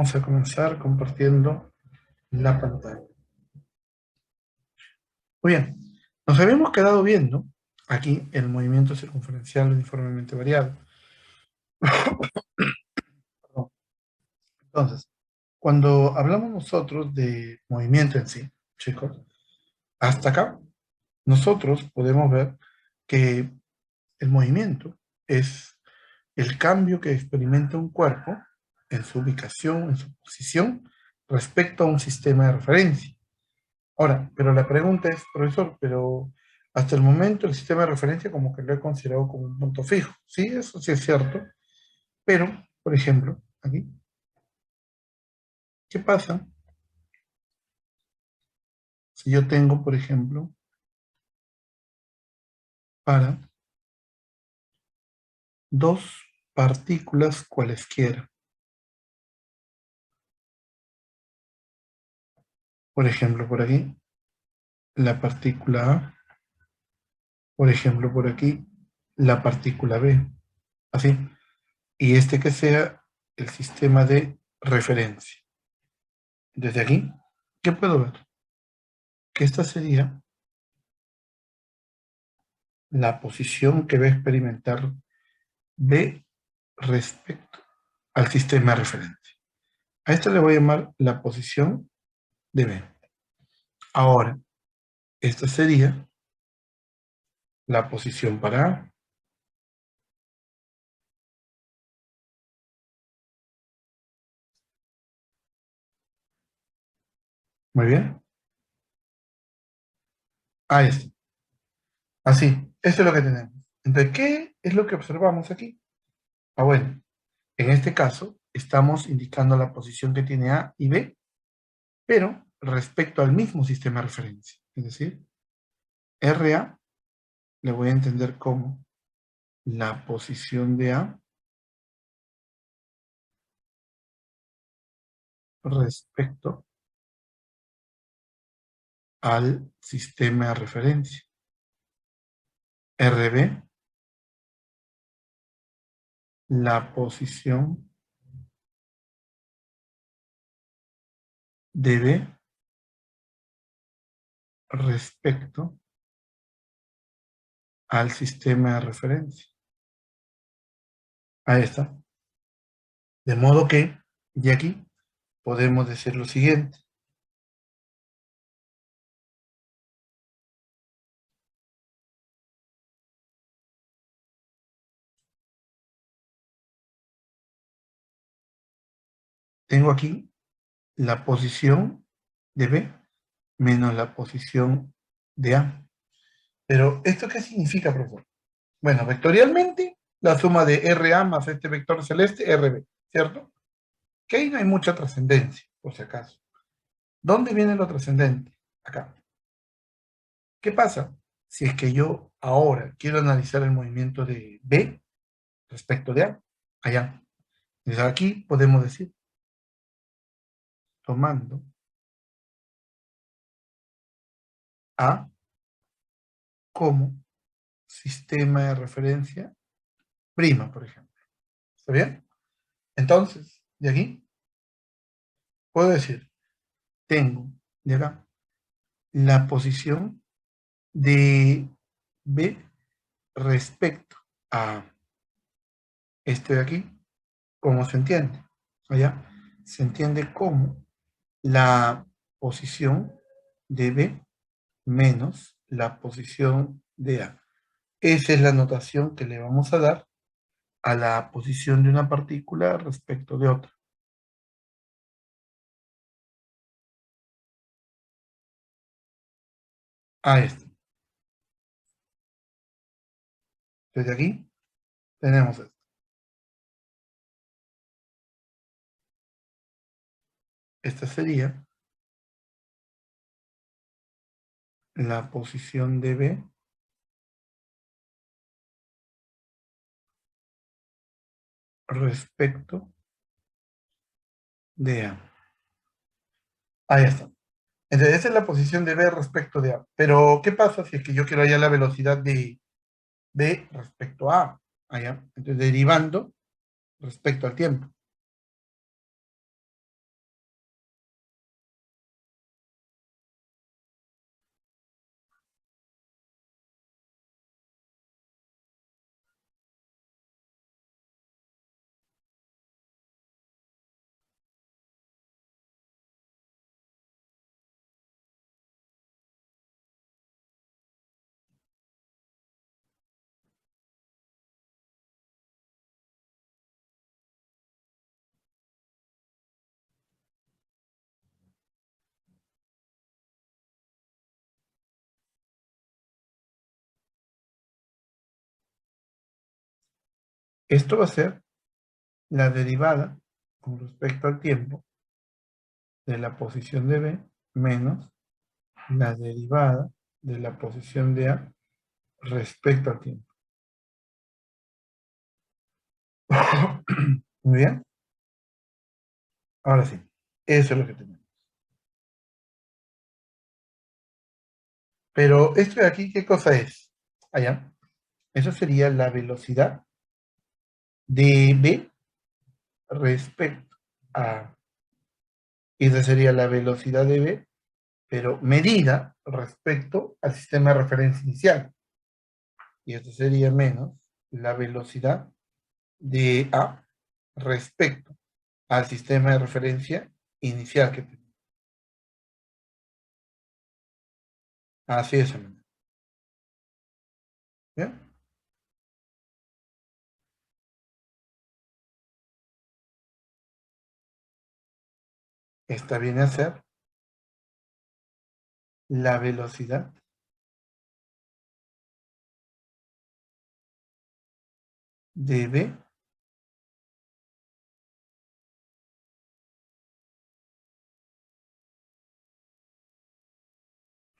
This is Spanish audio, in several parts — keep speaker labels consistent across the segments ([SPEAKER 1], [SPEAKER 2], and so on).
[SPEAKER 1] Vamos a comenzar compartiendo la pantalla. Muy bien, nos habíamos quedado viendo aquí el movimiento circunferencial uniformemente variado. Perdón. Entonces, cuando hablamos nosotros de movimiento en sí, chicos, hasta acá, nosotros podemos ver que el movimiento es el cambio que experimenta un cuerpo en su ubicación, en su posición, respecto a un sistema de referencia. Ahora, pero la pregunta es, profesor, pero hasta el momento el sistema de referencia como que lo he considerado como un punto fijo. Sí, eso sí es cierto, pero, por ejemplo, aquí, ¿qué pasa si yo tengo, por ejemplo, para dos partículas cualesquiera? Por ejemplo, por aquí, la partícula A, por ejemplo, por aquí, la partícula B, así, y este que sea el sistema de referencia. Desde aquí, ¿qué puedo ver? Que esta sería la posición que va a experimentar B respecto al sistema de referencia. A esta le voy a llamar la posición de B. Ahora, esta sería la posición para A. Muy bien. Ahí está. Así, esto es lo que tenemos. Entonces, ¿qué es lo que observamos aquí? Ah, bueno, en este caso estamos indicando la posición que tiene A y B, pero respecto al mismo sistema de referencia. Es decir, RA le voy a entender como la posición de A respecto al sistema de referencia. RB, la posición de B respecto al sistema de referencia. Ahí está. De modo que, de aquí, podemos decir lo siguiente. Tengo aquí la posición de B menos la posición de A. Pero, ¿esto qué significa, profesor? Bueno, vectorialmente, la suma de RA más este vector celeste, RB, ¿cierto? Que ahí no hay mucha trascendencia, por si acaso. ¿Dónde viene lo trascendente? Acá. ¿Qué pasa si es que yo ahora quiero analizar el movimiento de B respecto de A? Allá. Entonces aquí podemos decir, tomando A como sistema de referencia prima, por ejemplo. ¿Está bien? Entonces, de aquí puedo decir, tengo de acá la posición de B respecto a este de aquí. ¿Cómo se entiende? Allá se entiende como la posición de B menos la posición de A. Esa es la notación que le vamos a dar a la posición de una partícula respecto de otra. A esta. Desde aquí tenemos esto. Esta sería la posición de B respecto de A. Ahí está. Entonces, esa es la posición de B respecto de A. Pero, ¿qué pasa si es que yo quiero hallar la velocidad de B respecto a A? Allá. Entonces, derivando respecto al tiempo. Esto va a ser la derivada con respecto al tiempo de la posición de B menos la derivada de la posición de A respecto al tiempo. Muy bien. Ahora sí. Eso es lo que tenemos. Pero esto de aquí, ¿qué cosa es? Allá. Eso sería la velocidad de B respecto a... Esa sería la velocidad de B, pero medida respecto al sistema de referencia inicial. Y esto sería menos la velocidad de A respecto al sistema de referencia inicial que tenemos. Así es, amigo. ¿Bien? Esta viene a ser la velocidad de B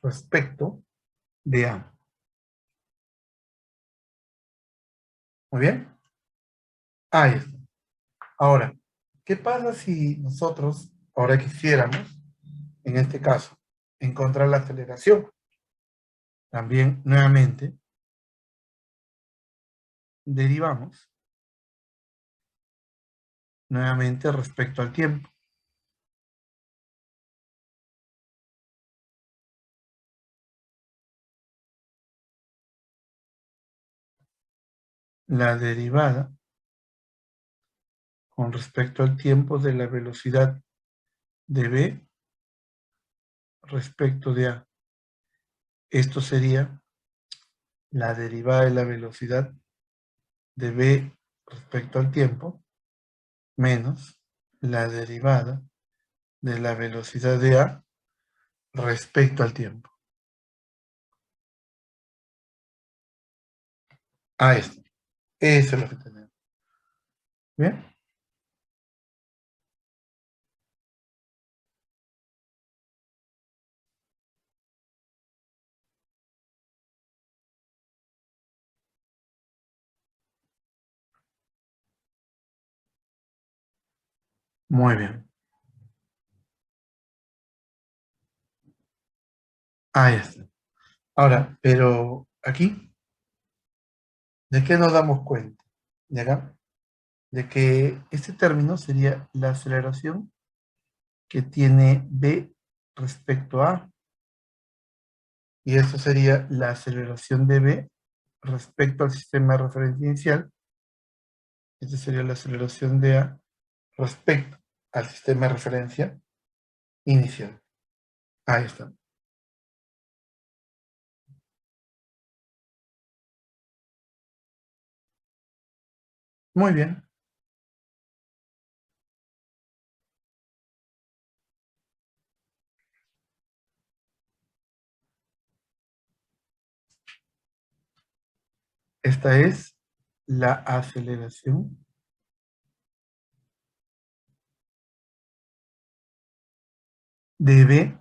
[SPEAKER 1] respecto de A. ¿Muy bien? Ahí está. Ahora, ¿qué pasa si nosotros ahora quisiéramos, en este caso, encontrar la aceleración? También, nuevamente, derivamos nuevamente respecto al tiempo. La derivada con respecto al tiempo de la velocidad de B respecto de A. Esto sería la derivada de la velocidad de B respecto al tiempo menos la derivada de la velocidad de A respecto al tiempo. A esto. Eso es lo que tenemos. ¿Bien? Muy bien. Ahí está. Ahora, pero aquí, ¿de qué nos damos cuenta? ¿De acá? De que este término sería la aceleración que tiene B respecto a A. Y esto sería la aceleración de B respecto al sistema de referencia inicial. Esta sería la aceleración de A respecto al sistema de referencia inicial. Ahí está. Muy bien. Esta es la aceleración de B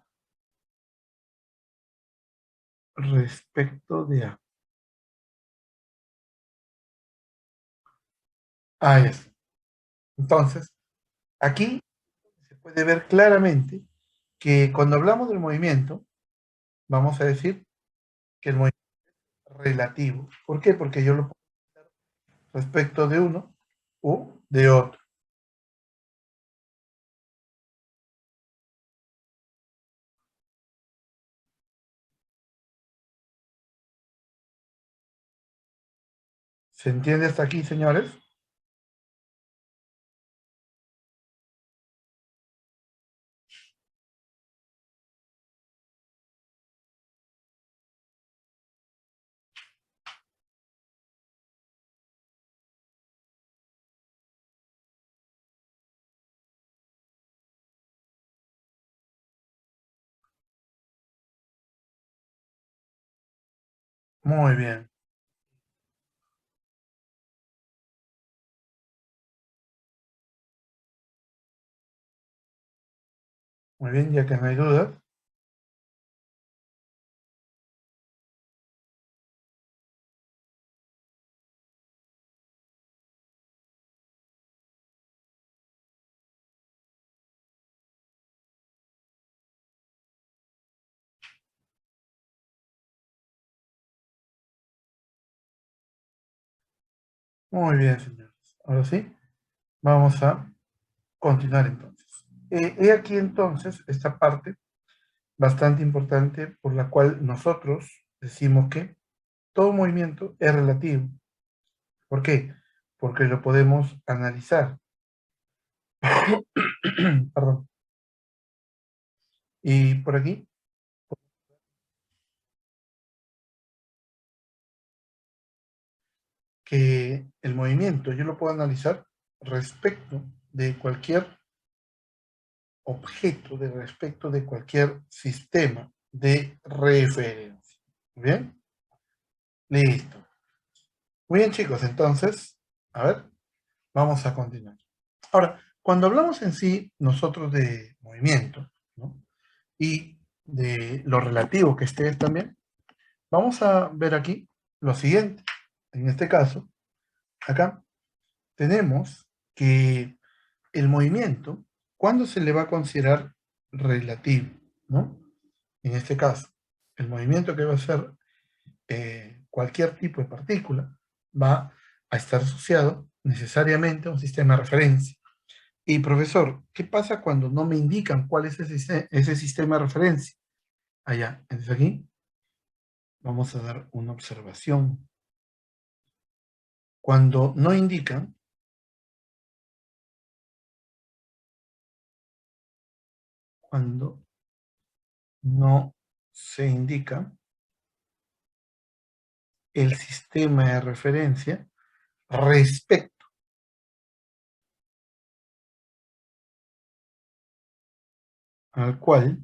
[SPEAKER 1] respecto de A. Ahí está. Entonces, aquí se puede ver claramente que cuando hablamos del movimiento, vamos a decir que el movimiento es relativo. ¿Por qué? Porque yo lo pongo respecto de uno o de otro. ¿Se entiende hasta aquí, señores? Muy bien. Muy bien, ya que no hay dudas. Muy bien, señores. Ahora sí, vamos a continuar entonces. He aquí entonces esta parte bastante importante por la cual nosotros decimos que todo movimiento es relativo. ¿Por qué? Porque lo podemos analizar. Perdón. Y por aquí, que el movimiento yo lo puedo analizar respecto de cualquier objeto, de respecto de cualquier sistema de referencia. ¿Bien? Listo. Muy bien, chicos, entonces, a ver, vamos a continuar. Ahora, cuando hablamos en sí, nosotros de movimiento, ¿no? Y de lo relativo que esté también, vamos a ver aquí lo siguiente. En este caso, acá, tenemos que el movimiento, ¿cuándo se le va a considerar relativo? ¿No? En este caso, el movimiento que va a ser cualquier tipo de partícula va a estar asociado necesariamente a un sistema de referencia. Y profesor, ¿qué pasa cuando no me indican cuál es ese sistema de referencia? Allá, entonces aquí vamos a dar una observación. Cuando no indican, cuando no se indica el sistema de referencia respecto al cual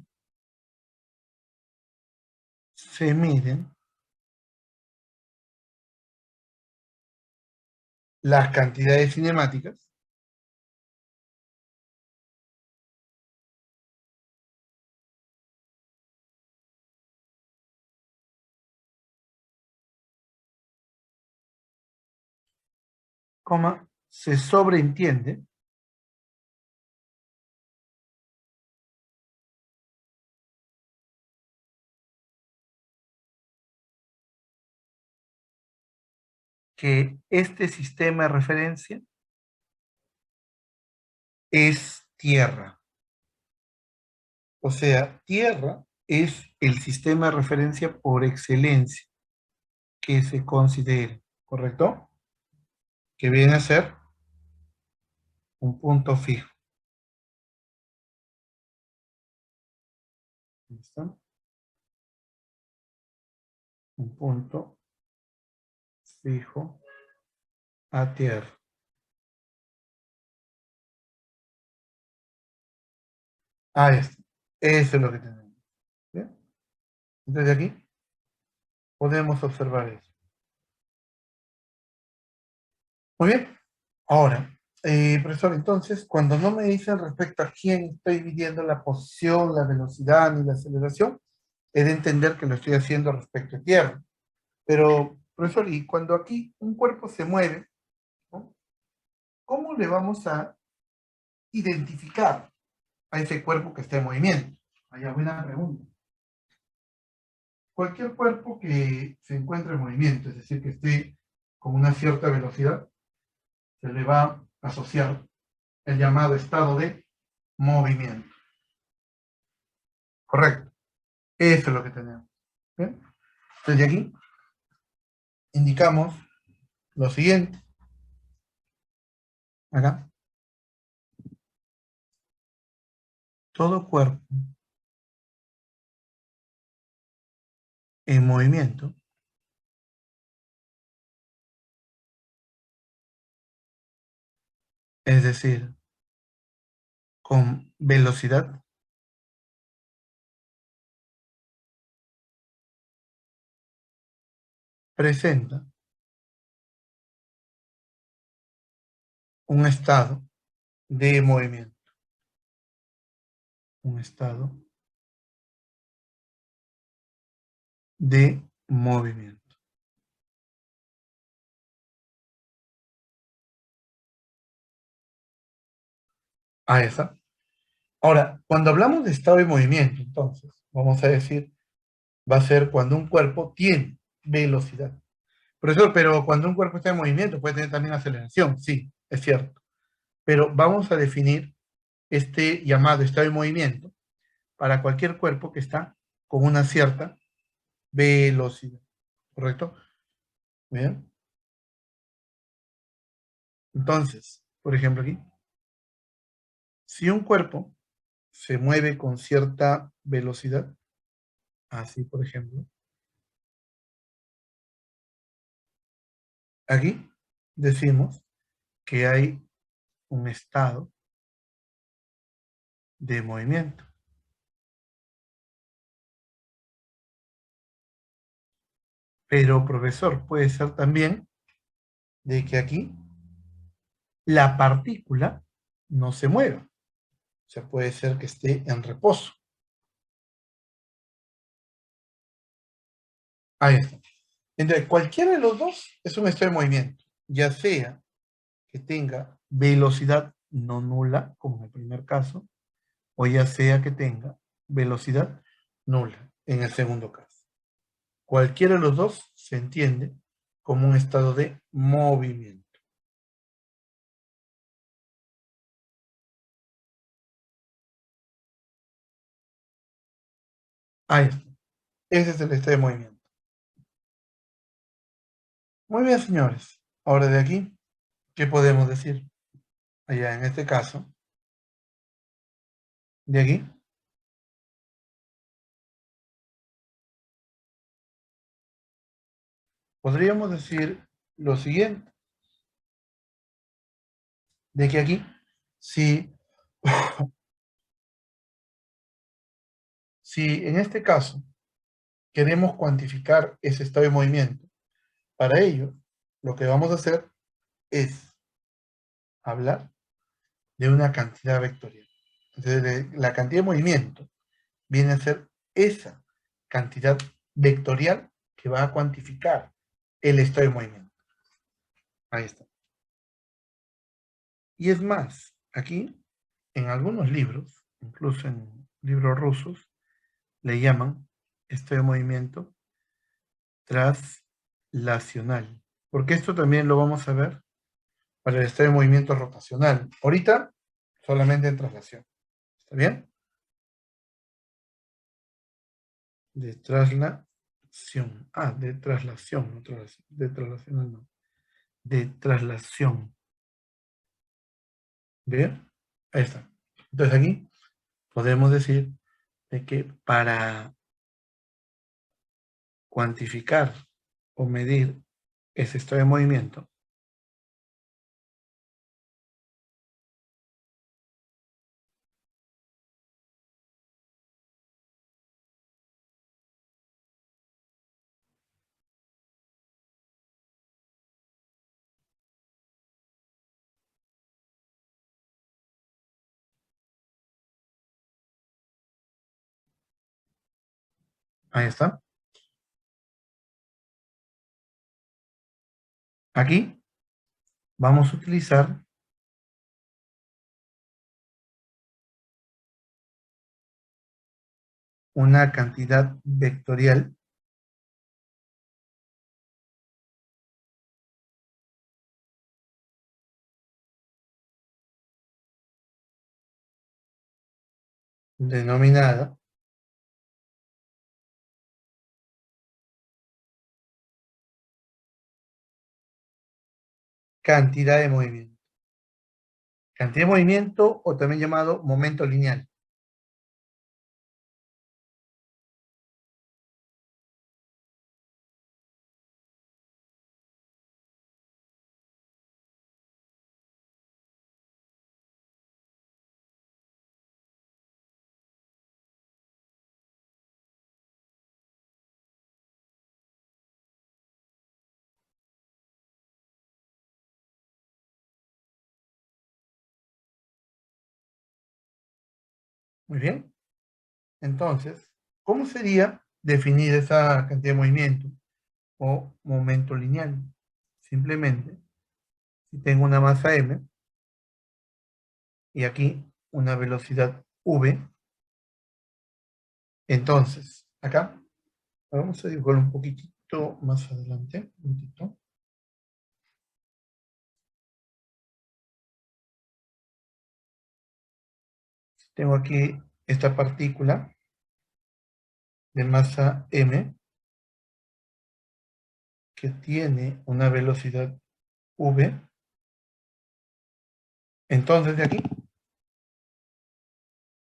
[SPEAKER 1] se miden las cantidades cinemáticas, coma, se sobreentiende que este sistema de referencia es tierra. O sea, tierra es el sistema de referencia por excelencia que se considere, ¿correcto? Que viene a ser un punto fijo. ¿Listo? Un punto fijo a tierra. Ahí está. Eso es lo que tenemos. ¿Bien? Entonces aquí podemos observar eso. Muy bien. Ahora, profesor, entonces, cuando no me dicen respecto a quién estoy midiendo la posición, la velocidad ni la aceleración, he de entender que lo estoy haciendo respecto a tierra. Pero, profesor, y cuando aquí un cuerpo se mueve, ¿no? ¿Cómo le vamos a identificar a ese cuerpo que está en movimiento? Vaya buena pregunta. Cualquier cuerpo que se encuentre en movimiento, es decir, que esté con una cierta velocidad, se le va a asociar el llamado estado de movimiento. Correcto. Eso es lo que tenemos. ¿Bien? Entonces, de aquí indicamos lo siguiente. Acá. Todo cuerpo en movimiento, es decir, con velocidad, presenta un estado de movimiento. un estado de movimiento. Ahí está. Ahora, cuando hablamos de estado de movimiento, entonces, vamos a decir, va a ser cuando un cuerpo tiene velocidad. Profesor, pero cuando un cuerpo está en movimiento puede tener también aceleración. Sí, es cierto. Pero vamos a definir este llamado estado de movimiento para cualquier cuerpo que está con una cierta velocidad. ¿Correcto? Bien. Entonces, por ejemplo aquí, si un cuerpo se mueve con cierta velocidad, así por ejemplo, aquí decimos que hay un estado de movimiento. Pero, profesor, puede ser también de que aquí la partícula no se mueva. O sea, puede ser que esté en reposo. Ahí está. Entonces, cualquiera de los dos es un estado de movimiento, ya sea que tenga velocidad no nula, como en el primer caso, o ya sea que tenga velocidad nula, en el segundo caso. Cualquiera de los dos se entiende como un estado de movimiento. Ahí está. Ese es el estado de movimiento. Muy bien, señores. Ahora de aquí, ¿qué podemos decir? Allá en este caso, de aquí, podríamos decir lo siguiente, de que aquí, si, si en este caso queremos cuantificar ese estado de movimiento, para ello, lo que vamos a hacer es hablar de una cantidad vectorial. Entonces, la cantidad de movimiento viene a ser esa cantidad vectorial que va a cuantificar el estado de movimiento. Ahí está. Y es más, aquí, en algunos libros, incluso en libros rusos, le llaman estado de movimiento traslacional. Porque esto también lo vamos a ver para el estado de movimiento rotacional. Ahorita, solamente en traslación. ¿Está bien? De traslación. Ah, de traslación, no traslación. De traslación, no. De traslación. ¿Bien? Ahí está. Entonces aquí podemos decir de que para cuantificar o medir ese estado de movimiento, ahí está. Aquí vamos a utilizar una cantidad vectorial denominada cantidad de movimiento. Cantidad de movimiento o también llamado momento lineal. Muy bien. Entonces, ¿cómo sería definir esa cantidad de movimiento o momento lineal? Simplemente, si tengo una masa m y aquí una velocidad v, entonces, acá, vamos a dibujar un poquitito más adelante, un poquito. Tengo aquí esta partícula de masa m que tiene una velocidad v. Entonces, de aquí,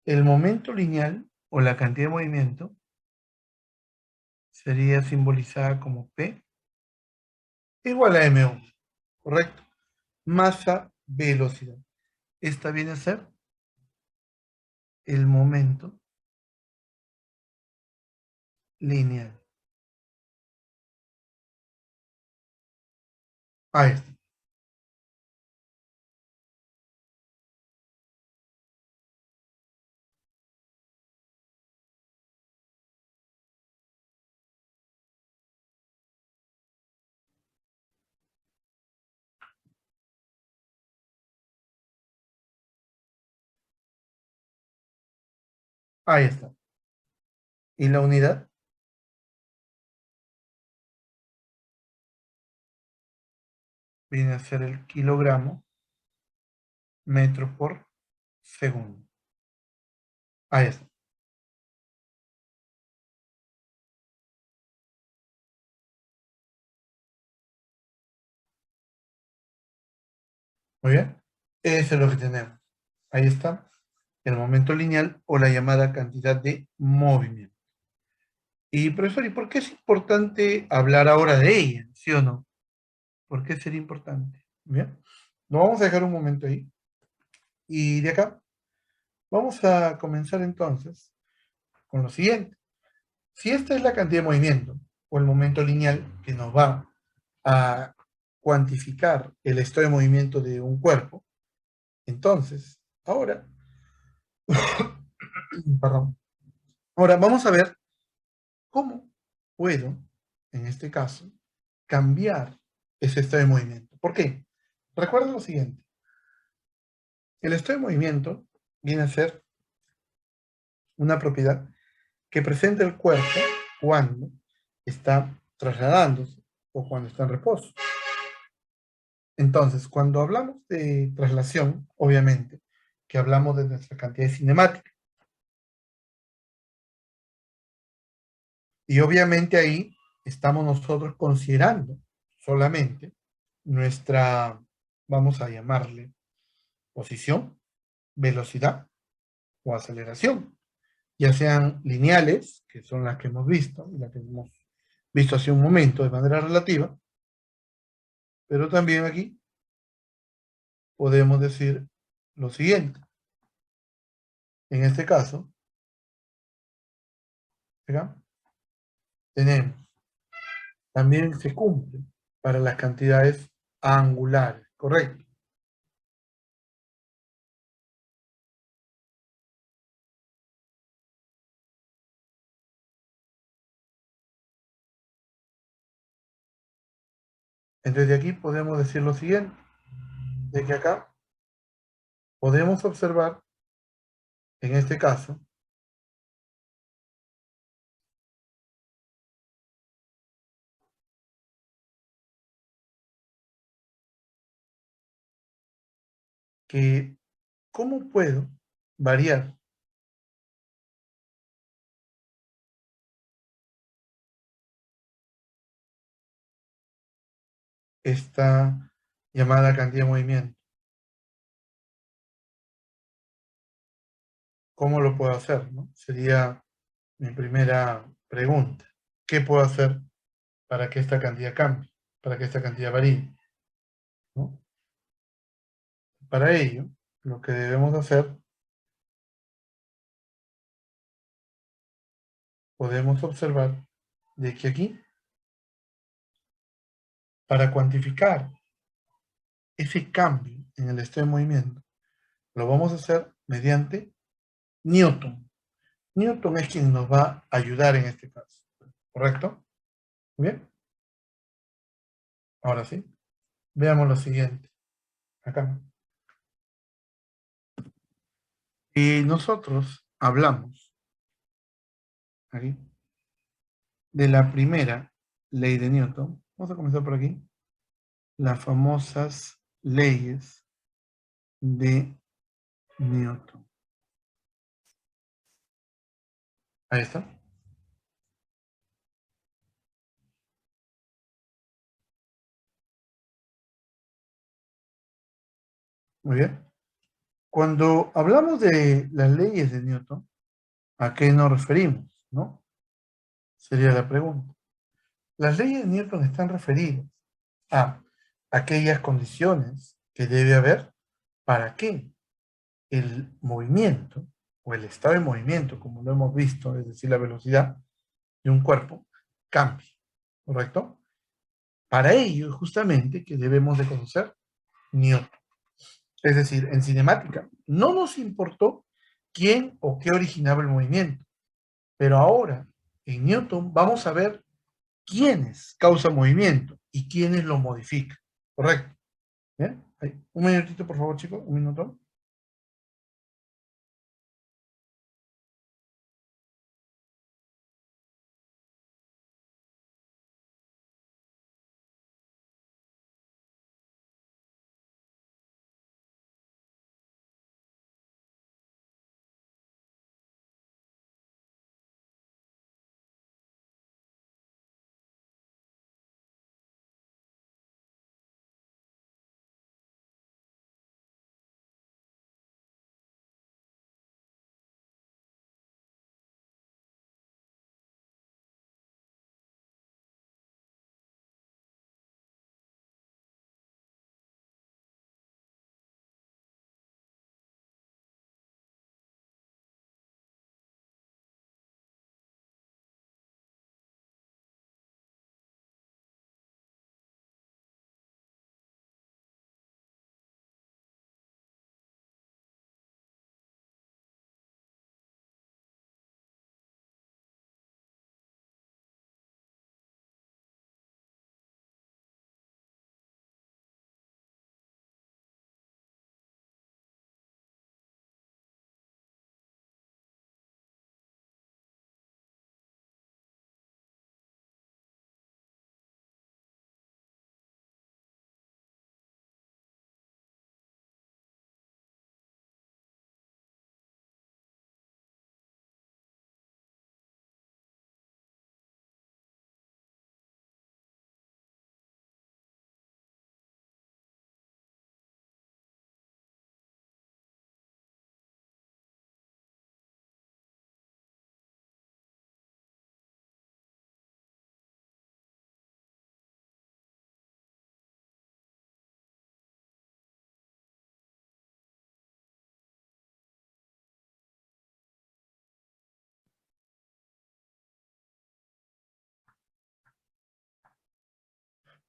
[SPEAKER 1] el momento lineal o la cantidad de movimiento sería simbolizada como P igual a M1, ¿correcto? Masa, velocidad. Esta viene a ser el momento lineal. Ahí está. Ahí está. Y la unidad viene a ser el kilogramo metro por segundo. Ahí está. Muy bien. Eso es lo que tenemos. Ahí está. El momento lineal o la llamada cantidad de movimiento. Y profesor, ¿y por qué es importante hablar ahora de ella? ¿Sí o no? ¿Por qué sería importante? Bien. Lo vamos a dejar un momento ahí. Y de acá vamos a comenzar entonces con lo siguiente. Si esta es la cantidad de movimiento o el momento lineal que nos va a cuantificar el estado de movimiento de un cuerpo, entonces, ahora, perdón, ahora vamos a ver cómo puedo, en este caso, cambiar ese estado de movimiento. ¿Por qué? Recuerda lo siguiente. El estado de movimiento viene a ser una propiedad que presenta el cuerpo cuando está trasladándose o cuando está en reposo. Entonces, cuando hablamos de traslación, obviamente, que hablamos de nuestra cantidad de cinemática. Y obviamente ahí estamos nosotros considerando solamente nuestra, vamos a llamarle, posición, velocidad o aceleración, ya sean lineales, que son las que hemos visto, y las que hemos visto hace un momento de manera relativa, pero también aquí podemos decir lo siguiente. En este caso, ¿verdad? Tenemos, también se cumple para las cantidades angulares, ¿correcto? Entonces de aquí podemos decir lo siguiente, de que acá podemos observar, en este caso, que cómo puedo variar esta llamada cantidad de movimiento. ¿Cómo lo puedo hacer? ¿No? Sería mi primera pregunta. ¿Qué puedo hacer para que esta cantidad cambie? Para que esta cantidad varíe, ¿no? Para ello, lo que debemos hacer, podemos observar de que aquí, para cuantificar ese cambio en el estado de movimiento, lo vamos a hacer mediante Newton. Newton es quien nos va a ayudar en este caso. ¿Correcto? Bien. Ahora sí. Veamos lo siguiente. Acá. Y nosotros hablamos aquí de la primera ley de Newton. Vamos a comenzar por aquí. Las famosas leyes de Newton. Ahí está. Muy bien. Cuando hablamos de las leyes de Newton, ¿a qué nos referimos? ¿No? Sería la pregunta. Las leyes de Newton están referidas a aquellas condiciones que debe haber para que el movimiento o el estado de movimiento, como lo hemos visto, es decir, la velocidad de un cuerpo, cambie. ¿Correcto? Para ello, justamente, que debemos de conocer Newton. Es decir, en cinemática, no nos importó quién o qué originaba el movimiento, pero ahora, en Newton, vamos a ver quiénes causan movimiento y quiénes lo modifican. ¿Correcto? ¿Bien? Ahí. Un minutito, por favor, chicos, un minuto.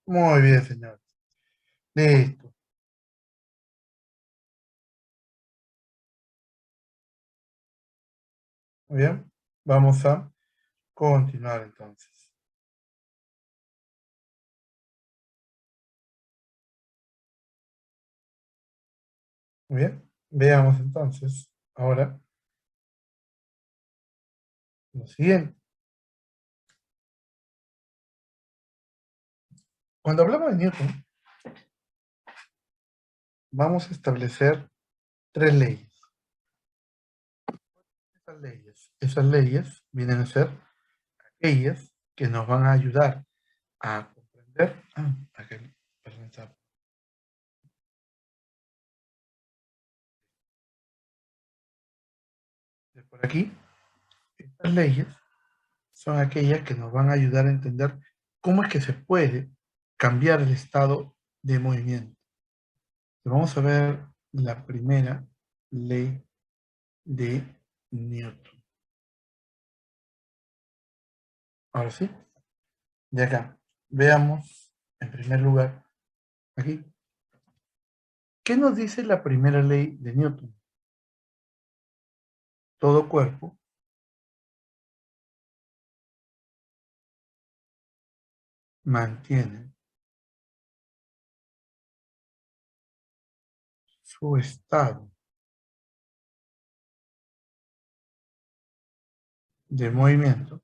[SPEAKER 1] Muy bien, señor. Listo. Muy bien. Vamos a continuar entonces. Muy bien. Veamos entonces ahora lo siguiente. Cuando hablamos de Newton, vamos a establecer tres leyes. Esas leyes vienen a ser aquellas que nos van a ayudar a comprender. Perdón, por aquí. Estas leyes son aquellas que nos van a ayudar a entender cómo es que se puede cambiar el estado de movimiento. Vamos a ver la primera ley de Newton. Ahora sí, de acá. Veamos, en primer lugar, aquí. ¿Qué nos dice la primera ley de Newton? todo cuerpo mantiene su estado de movimiento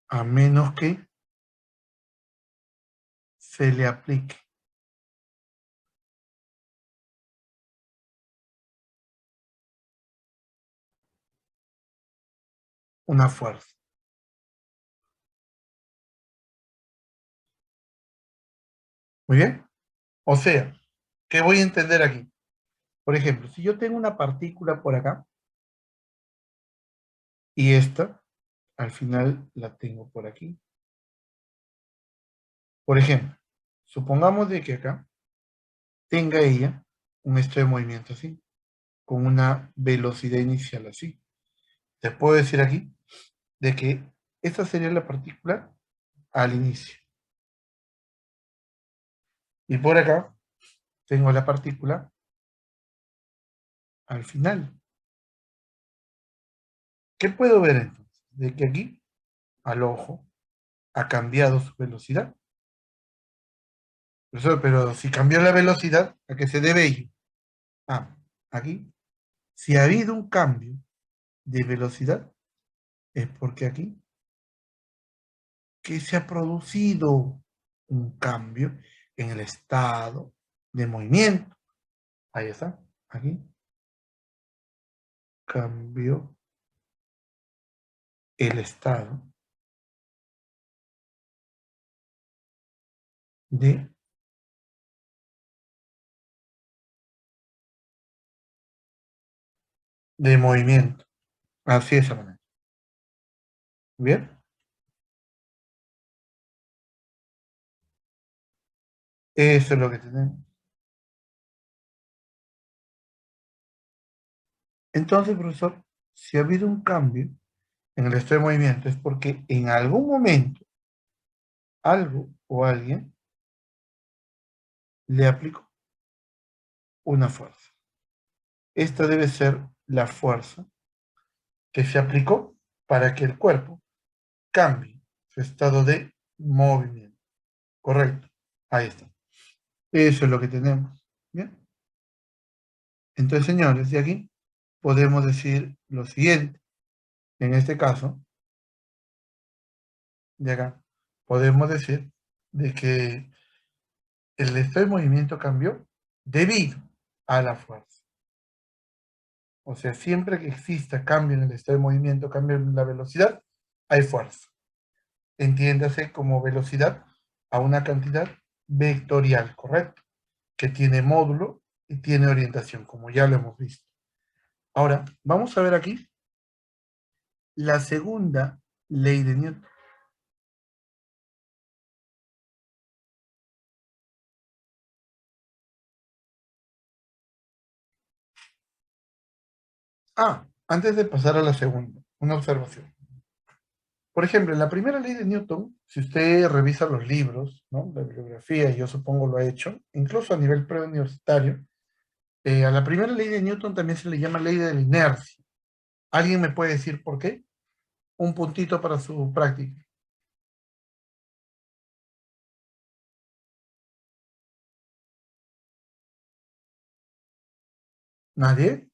[SPEAKER 1] a menos que se le aplique una fuerza. ¿Muy bien? O sea, ¿qué voy a entender aquí? Por ejemplo, si yo tengo una partícula por acá y esta, al final la tengo por aquí. Por ejemplo, supongamos de que acá tenga ella un estado de movimiento así, con una velocidad inicial así. Te puedo decir aquí de que esta sería la partícula al inicio. Y por acá tengo la partícula al final. ¿Qué puedo ver entonces? De que aquí, al ojo, ha cambiado su velocidad. Pero si cambió la velocidad, ¿a qué se debe ello? Ah, aquí, si ha habido un cambio de velocidad, es porque aquí que se ha producido un cambio en el estado de movimiento. Ahí está, aquí, cambió el estado de, de movimiento. Así de esa manera. ¿Bien? Eso es lo que tenemos. Entonces, profesor, si ha habido un cambio en el estado de movimiento es porque en algún momento algo o alguien le aplicó una fuerza. Esta debe ser la fuerza que se aplicó para que el cuerpo cambie su estado de movimiento. Correcto. Ahí está. Eso es lo que tenemos. Bien. Entonces, señores, de aquí podemos decir lo siguiente. En este caso, de acá, podemos decir de que el estado de movimiento cambió debido a la fuerza. O sea, siempre que exista cambio en el estado de movimiento, cambio en la velocidad, hay fuerza. Entiéndase como velocidad a una cantidad vectorial, ¿correcto? Que tiene módulo y tiene orientación, como ya lo hemos visto. Ahora, vamos a ver aquí la segunda ley de Newton. Antes de pasar a la segunda, una observación. Por ejemplo, en la primera ley de Newton, si usted revisa los libros, ¿no? La bibliografía, yo supongo lo ha hecho, incluso a nivel preuniversitario, a la primera ley de Newton también se le llama ley de la inercia. ¿Alguien me puede decir por qué? Un puntito para su práctica. ¿Nadie?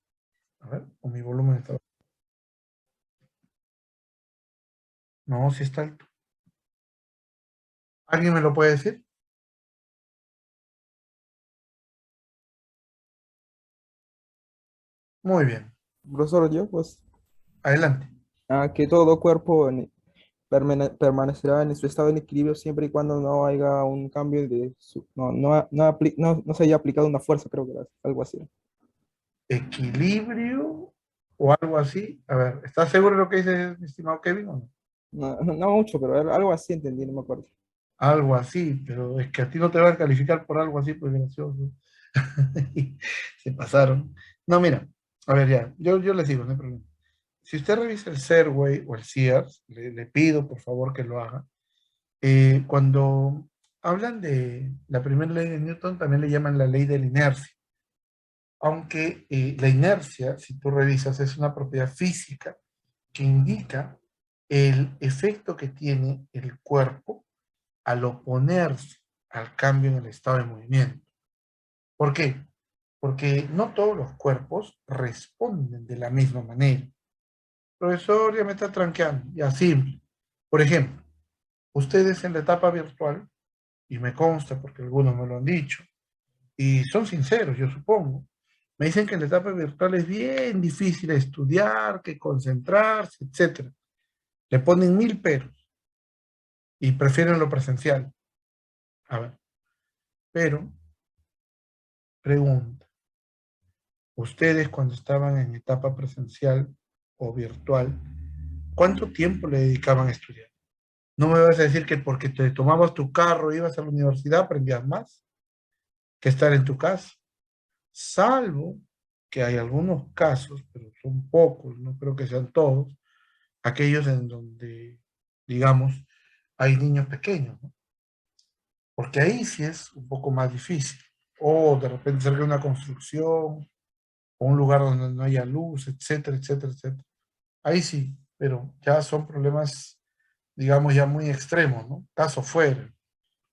[SPEAKER 1] A ver, o mi volumen está... No, si está alto. ¿Alguien me lo puede decir? Muy bien.
[SPEAKER 2] Profesor, yo pues,
[SPEAKER 1] Adelante.
[SPEAKER 2] que todo cuerpo permanecerá en su estado de equilibrio siempre y cuando no haya un cambio no se haya aplicado una fuerza, creo que era algo así.
[SPEAKER 1] ¿Equilibrio o algo así? A ver, ¿estás seguro de lo que dice mi estimado Kevin o no?
[SPEAKER 2] No mucho, pero era algo así entendí, no me acuerdo.
[SPEAKER 1] Algo así, pero es que a ti no te van a calificar por algo así, pues gracioso. Se pasaron. No, mira, a ver ya, yo les digo, no hay problema. Si usted revisa el Serway o el Sears, le pido por favor que lo haga. Cuando hablan de la primera ley de Newton, también le llaman la ley de la inercia. Aunque la inercia, si tú revisas, es una propiedad física que indica el efecto que tiene el cuerpo al oponerse al cambio en el estado de movimiento. ¿Por qué? Porque no todos los cuerpos responden de la misma manera. Profesor, ya me está tranqueando, ya simple. Por ejemplo, ustedes en la etapa virtual, y me consta porque algunos me lo han dicho, y son sinceros, yo supongo, me dicen que en la etapa virtual es bien difícil estudiar, que concentrarse, etcétera. Le ponen mil peros y prefieren lo presencial. A ver, pero, pregunta, ustedes cuando estaban en etapa presencial o virtual, ¿cuánto tiempo le dedicaban a estudiar? No me vas a decir que porque te tomabas tu carro, ibas a la universidad, aprendías más que estar en tu casa. Salvo que hay algunos casos, pero son pocos, no creo que sean todos, aquellos en donde, digamos, hay niños pequeños, ¿no? Porque ahí sí es un poco más difícil. O de repente cerca de una construcción, o un lugar donde no haya luz, etcétera, etcétera, etcétera. Ahí sí, pero ya son problemas, digamos, ya muy extremos, ¿no? Caso fuera,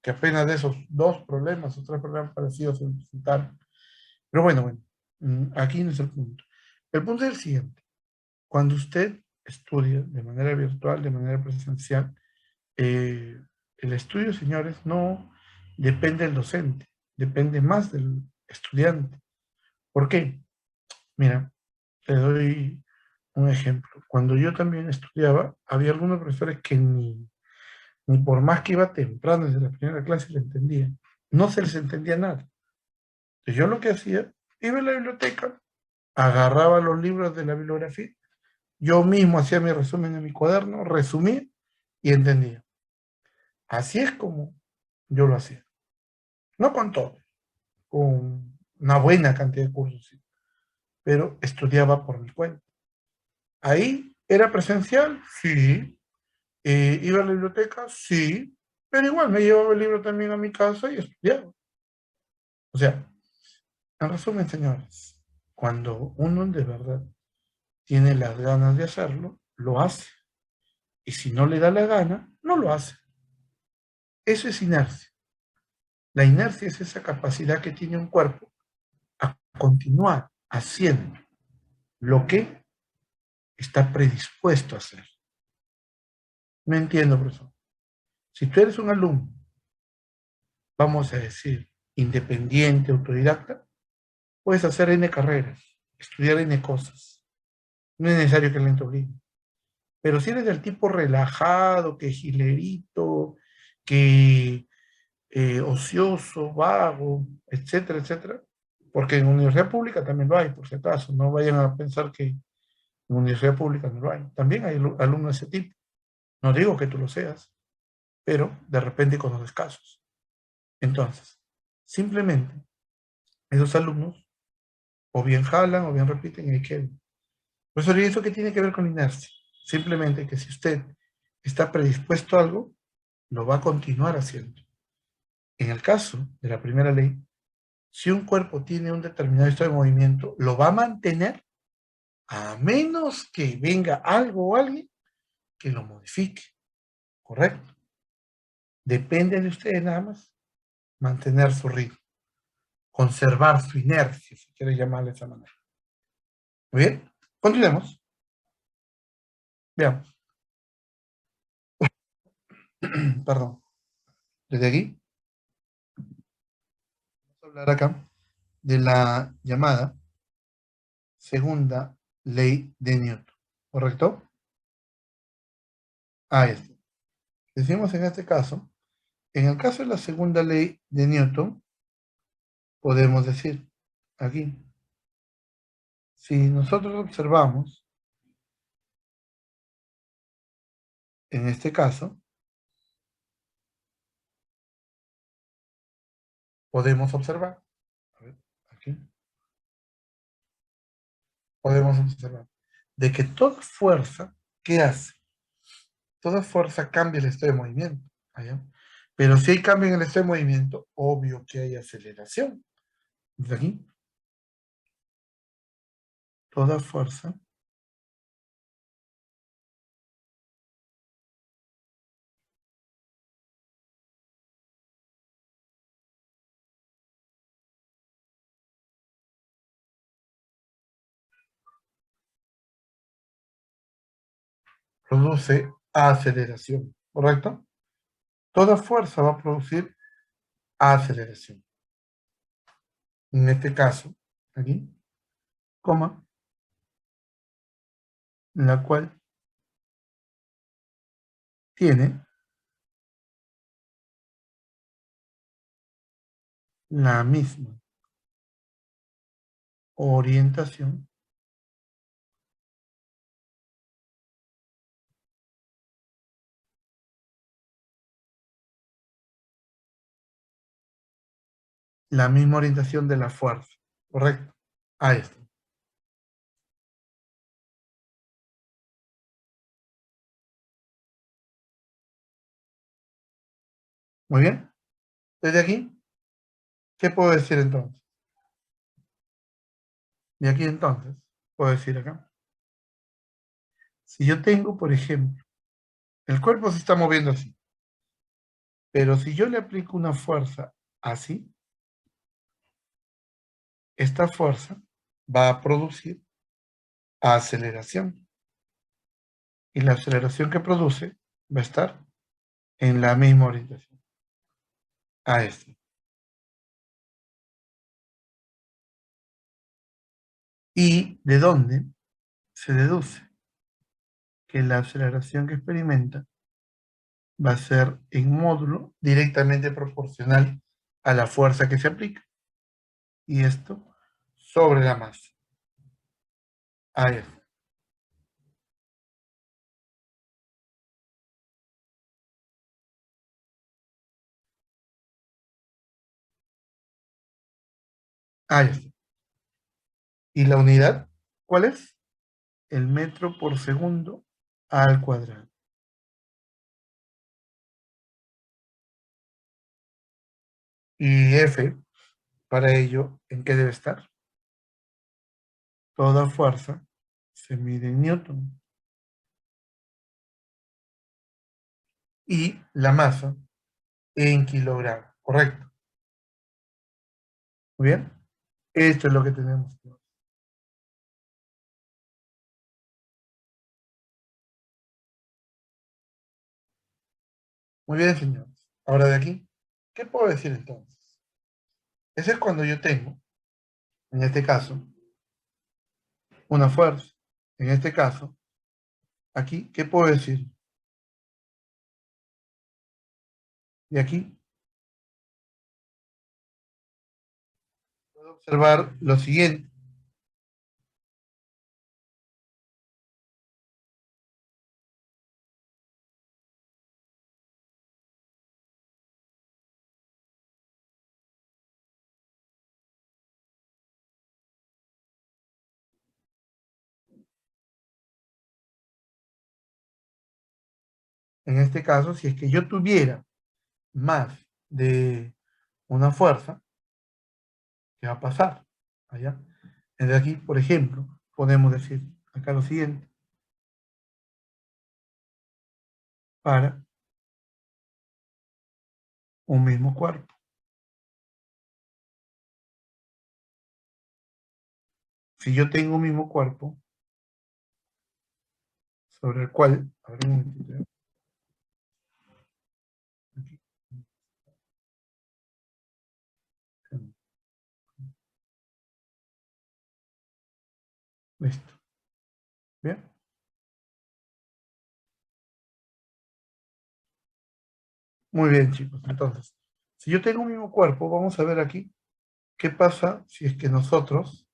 [SPEAKER 1] que apenas de esos dos problemas o tres problemas parecidos se presentaron. Pero bueno, aquí no es el punto. El punto es el siguiente. Cuando usted estudia de manera virtual, de manera presencial, el estudio, señores, no depende del docente, depende más del estudiante. ¿Por qué? Mira, te doy un ejemplo. Cuando yo también estudiaba, había algunos profesores que ni por más que iba temprano desde la primera clase le entendían. No se les entendía nada. Entonces yo lo que hacía, iba a la biblioteca, agarraba los libros de la bibliografía, yo mismo hacía mi resumen en mi cuaderno, resumía y entendía. Así es como yo lo hacía. No con todo, con una buena cantidad de cursos, sí, pero estudiaba por mi cuenta. Ahí era presencial, sí. Iba a la biblioteca, sí. Pero igual me llevaba el libro también a mi casa y estudiaba. O sea, en resumen, señores, cuando uno de verdad tiene las ganas de hacerlo, lo hace. Y si no le da la gana, no lo hace. Eso es inercia. La inercia es esa capacidad que tiene un cuerpo a continuar haciendo lo que está predispuesto a hacer. No entiendo, profesor. Si tú eres un alumno, vamos a decir, independiente, autodidacta, puedes hacer N carreras, estudiar N cosas. No es necesario que alguien te obligue. Pero si eres del tipo relajado, que gilerito, que ocioso, vago, etcétera, etcétera, porque en universidad pública también lo hay, por si acaso, no vayan a pensar que en universidad pública no lo hay. También hay alumnos de ese tipo. No digo que tú lo seas, pero de repente conoces casos. Entonces, simplemente esos alumnos o bien jalan o bien repiten y ahí quedan. Profesor, ¿y eso qué tiene que ver con inercia? Simplemente que si usted está predispuesto a algo, lo va a continuar haciendo. En el caso de la primera ley, si un cuerpo tiene un determinado estado de movimiento, lo va a mantener a menos que venga algo o alguien que lo modifique. ¿Correcto? Depende de usted nada más mantener su ritmo, conservar su inercia, si quiere llamarle de esa manera. Muy bien, continuemos. Veamos. Perdón. Desde aquí, vamos a hablar acá de la llamada segunda ley de Newton. ¿Correcto? Ahí está. Decimos en este caso, en el caso de la segunda ley de Newton, podemos decir aquí, si nosotros observamos, en este caso, podemos observar, a ver, aquí, podemos observar, de que toda fuerza, ¿qué hace? Toda fuerza cambia el estado de movimiento. ¿Allá? Pero si hay cambio en el estado de movimiento, obvio que hay aceleración. Desde aquí, toda fuerza produce aceleración, ¿correcto? Toda fuerza va a producir aceleración. En este caso, aquí, coma, la cual tiene la misma orientación de la fuerza, ¿correcto? Ahí está. Muy bien. Desde aquí, ¿qué puedo decir entonces? De aquí entonces, puedo decir acá. Si yo tengo, por ejemplo, el cuerpo se está moviendo así, pero si yo le aplico una fuerza así, esta fuerza va a producir aceleración. Y la aceleración que produce va a estar en la misma orientación. A este. ¿Y de dónde se deduce que la aceleración que experimenta va a ser en módulo directamente proporcional a la fuerza que se aplica? Y esto sobre la masa. Ahí está. Ahí está. ¿Y la unidad cuál es? El metro por segundo al cuadrado. Y F, para ello, ¿en qué debe estar? Toda fuerza se mide en newton. Y la masa en kilogramos, ¿correcto? Muy bien. Esto es lo que tenemos. Muy bien, señores. Ahora de aquí, ¿qué puedo decir entonces? Ese es cuando yo tengo, en este caso, una fuerza. En este caso, aquí, ¿qué puedo decir? De aquí, puedo observar lo siguiente. En este caso, si es que yo tuviera más de una fuerza, ¿qué va a pasar? Allá. Desde aquí, por ejemplo, podemos decir acá lo siguiente. Para un mismo cuerpo. Si yo tengo un mismo cuerpo, sobre el cual, a ver un momentito, aquí, listo. Bien. Muy bien, chicos. Entonces, si yo tengo un mismo cuerpo, vamos a ver aquí qué pasa si es que nosotros,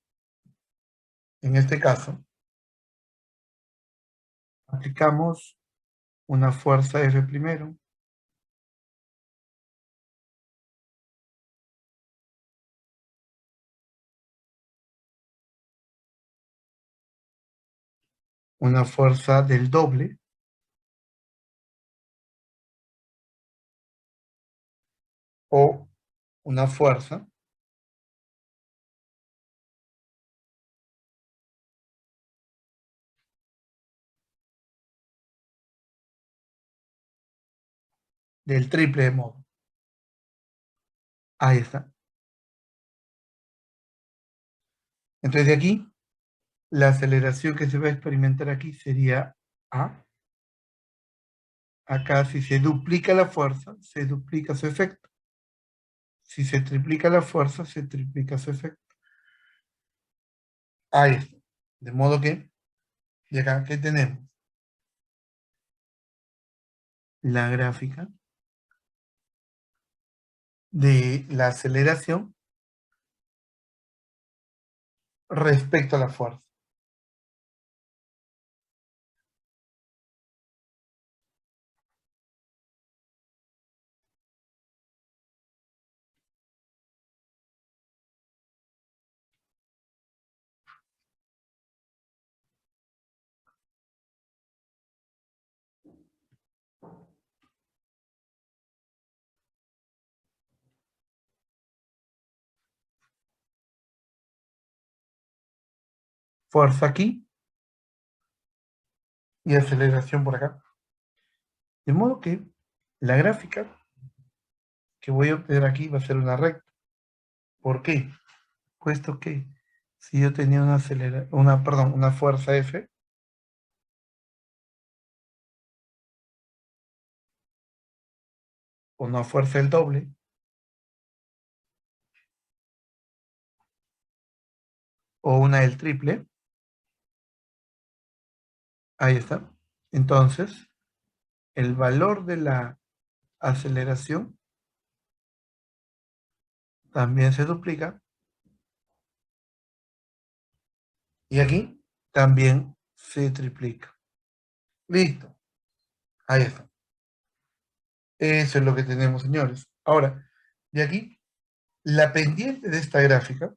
[SPEAKER 1] en este caso, aplicamos una fuerza F primero, una fuerza del doble, o una fuerza del triple de modo. Ahí está. Entonces de aquí, la aceleración que se va a experimentar aquí sería A. Acá si se duplica la fuerza, se duplica su efecto. Si se triplica la fuerza, se triplica su efecto. Ahí está. De modo que, y acá, ¿qué tenemos? La gráfica de la aceleración respecto a la fuerza. Fuerza aquí y aceleración por acá. De modo que la gráfica que voy a obtener aquí va a ser una recta. ¿Por qué? Puesto que si yo tenía una fuerza F, o una fuerza del doble, o una del triple, ahí está. Entonces, el valor de la aceleración también se duplica y aquí también se triplica. Listo, ahí está. Eso es lo que tenemos, señores. Ahora, de aquí, la pendiente de esta gráfica,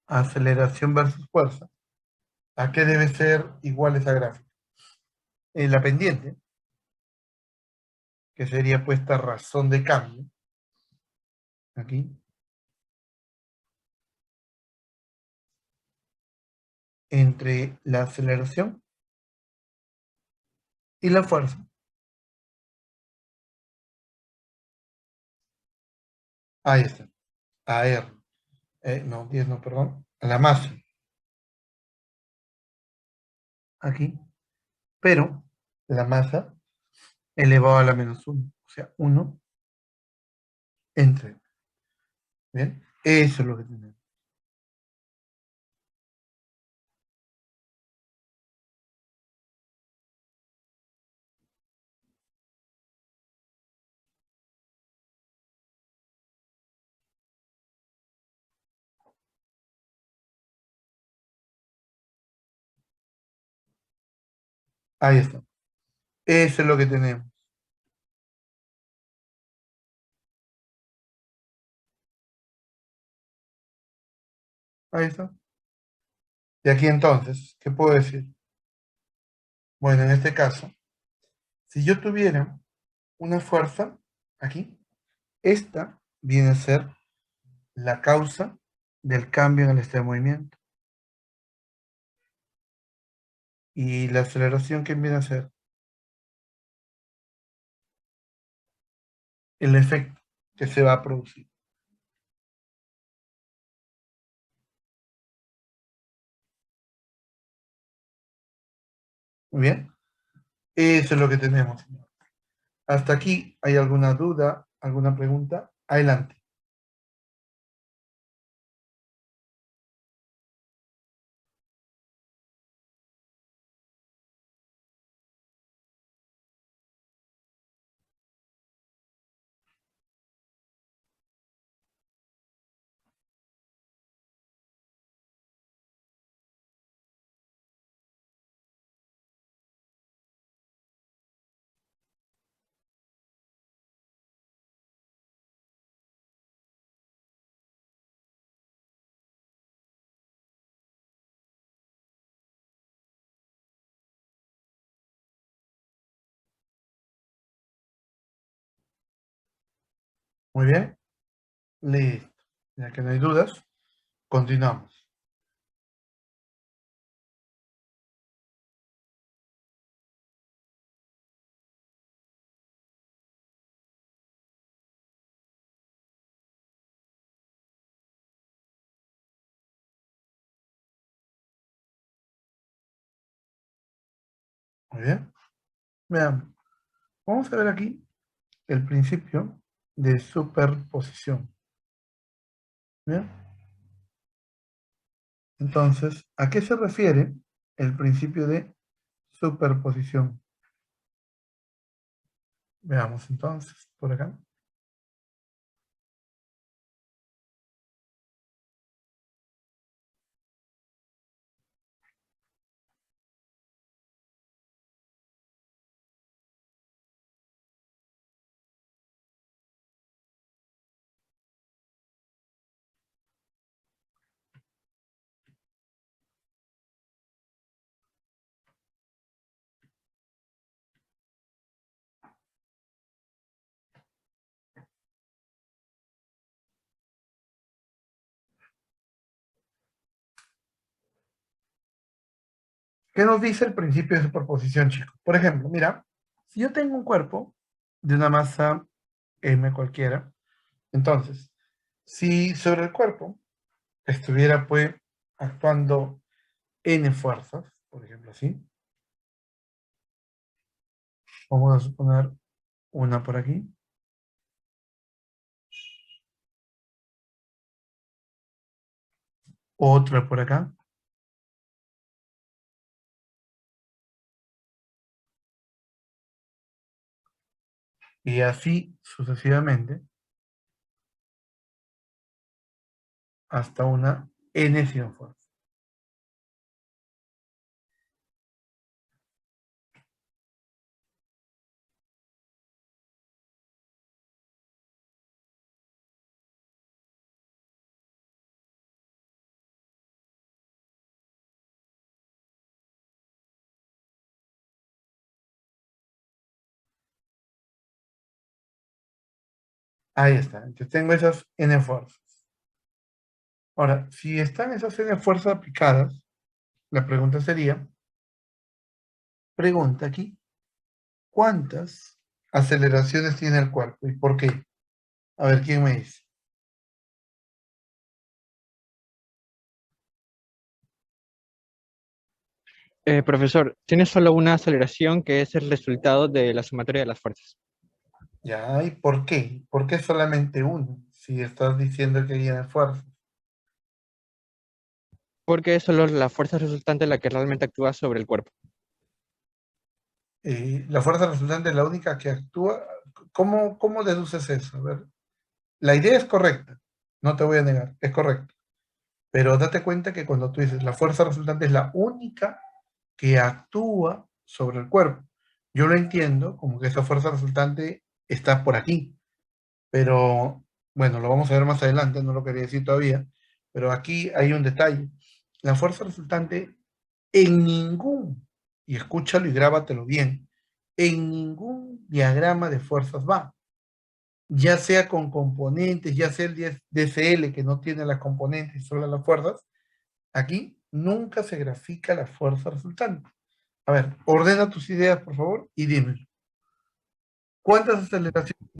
[SPEAKER 1] aceleración versus fuerza, ¿a qué debe ser igual esa gráfica? La pendiente, que sería puesta razón de cambio, aquí, entre la aceleración y la fuerza. Ahí está, a R. No, 10 no, perdón, a la masa, aquí, pero la masa elevado a la menos uno, o sea, uno entre, ¿bien? Eso es lo que tenemos. Ahí está. Eso es lo que tenemos. Ahí está. Y aquí entonces, ¿qué puedo decir? Bueno, en este caso, si yo tuviera una fuerza aquí, esta viene a ser la causa del cambio en el estado de movimiento. Y la aceleración, ¿qué viene a ser? El efecto que se va a producir. Muy bien. Eso es lo que tenemos, señor. Hasta aquí, ¿hay alguna duda, alguna pregunta? Adelante. Muy bien. Listo. Ya que no hay dudas, continuamos. Muy bien. Veamos. Vamos a ver aquí el principio de superposición. ¿Bien? Entonces, ¿a qué se refiere el principio de superposición? Veamos entonces, por acá. ¿Qué nos dice el principio de superposición, chicos? Por ejemplo, mira, si yo tengo un cuerpo de una masa M cualquiera, entonces, si sobre el cuerpo estuviera pues actuando N fuerzas, por ejemplo así, vamos a suponer una por aquí, otra por acá, y así sucesivamente hasta una N fuerza. Ahí está, entonces tengo esas N fuerzas. Ahora, si están esas N fuerzas aplicadas, la pregunta sería, pregunta aquí, ¿cuántas aceleraciones tiene el cuerpo y por qué? A ver, ¿quién me dice?
[SPEAKER 3] Profesor, tiene solo una aceleración que es el resultado de la sumatoria de las fuerzas.
[SPEAKER 1] Ya, ¿y por qué? ¿Por qué solamente uno? Si estás diciendo que tiene fuerza.
[SPEAKER 3] Porque es solo la fuerza resultante la que realmente actúa sobre el cuerpo.
[SPEAKER 1] La fuerza resultante es la única que actúa. ¿Cómo deduces eso? A ver, la idea es correcta, no te voy a negar, es correcto. Pero date cuenta que cuando tú dices la fuerza resultante es la única que actúa sobre el cuerpo. Yo lo entiendo como que esa fuerza resultante está por aquí, pero bueno, lo vamos a ver más adelante, no lo quería decir todavía, pero aquí hay un detalle. La fuerza resultante en ningún, y escúchalo y grábatelo bien, en ningún diagrama de fuerzas va, ya sea con componentes, ya sea el DCL que no tiene las componentes, solo las fuerzas, aquí nunca se grafica la fuerza resultante. A ver, ordena tus ideas, por favor, y dime, ¿cuántas aceleraciones?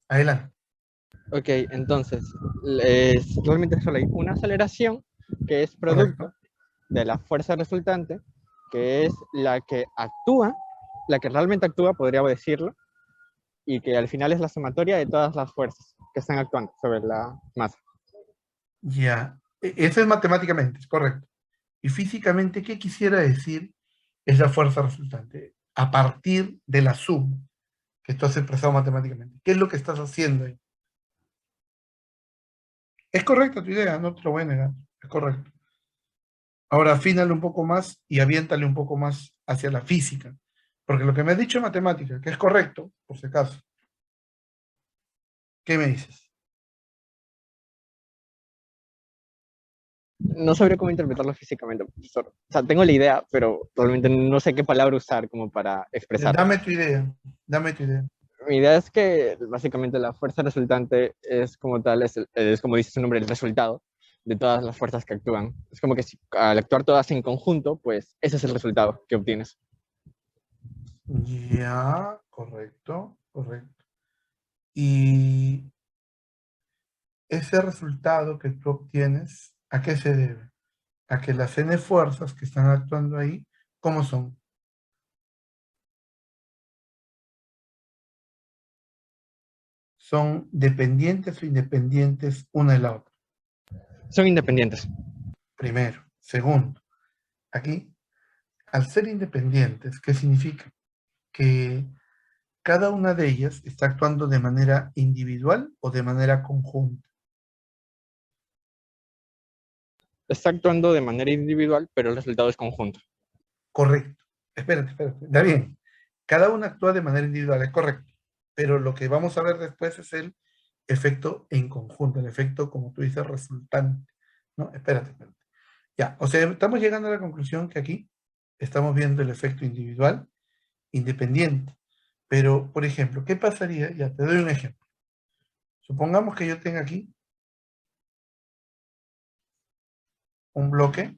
[SPEAKER 1] Adelante.
[SPEAKER 3] Ok, entonces, realmente solo hay una aceleración que es
[SPEAKER 1] Correcto.
[SPEAKER 3] producto de la fuerza resultante, que es la que actúa, la que realmente actúa, podríamos decirlo, y que al final es la sumatoria de todas las fuerzas que están actuando sobre la masa.
[SPEAKER 1] Ya, eso es matemáticamente, es correcto. Y físicamente, ¿qué quisiera decir es la fuerza resultante? A partir de la suma que tú has expresado matemáticamente. ¿Qué es lo que estás haciendo ahí? Es correcta tu idea, no te lo voy a negar. Es correcto. Ahora afínale un poco más y aviéntale un poco más hacia la física. Porque lo que me has dicho es matemática, que es correcto, por si acaso. ¿Qué me dices?
[SPEAKER 3] No sabría cómo interpretarlo físicamente, profesor. O sea, tengo la idea, pero realmente no sé qué palabra usar como para expresarlo.
[SPEAKER 1] Dame tu idea. Dame tu idea.
[SPEAKER 3] Mi idea es que básicamente la fuerza resultante es como tal, es como dice su nombre, el resultado de todas las fuerzas que actúan. Es como que si, al actuar todas en conjunto, pues ese es el resultado que obtienes.
[SPEAKER 1] Ya, correcto, correcto. Y ese resultado que tú obtienes, ¿a qué se debe? A que las n fuerzas que están actuando ahí, ¿cómo son? ¿Son dependientes o independientes una de la otra?
[SPEAKER 3] Son independientes.
[SPEAKER 1] Primero. Segundo, aquí, al ser independientes, ¿qué significa? Que cada una de ellas está actuando de manera individual o de manera conjunta.
[SPEAKER 3] Está actuando de manera individual, pero el resultado es conjunto.
[SPEAKER 1] Correcto. Espérate. Está bien. Cada una actúa de manera individual, es correcto. Pero lo que vamos a ver después es el efecto en conjunto, el efecto, como tú dices, resultante. ¿No? Espérate. Ya, o sea, estamos llegando a la conclusión que aquí estamos viendo el efecto individual, independiente. Pero, por ejemplo, ¿qué pasaría? Ya, te doy un ejemplo. Supongamos que yo tenga aquí un bloque,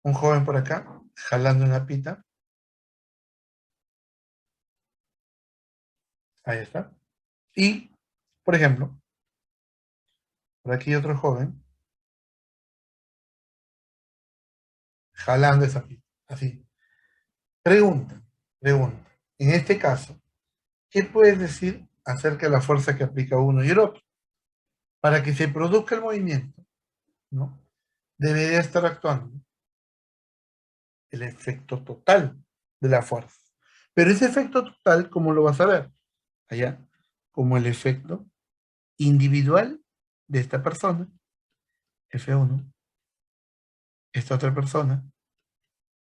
[SPEAKER 1] un joven por acá, jalando una pita. Ahí está. Y, por ejemplo, por aquí otro joven, jalando esa pita. Así. Pregunta. En este caso, ¿qué puedes decir acerca de la fuerza que aplica uno y el otro? Para que se produzca el movimiento, ¿no? Debería estar actuando el efecto total de la fuerza. Pero ese efecto total, ¿cómo lo vas a ver? Allá, como el efecto individual de esta persona, F1, esta otra persona,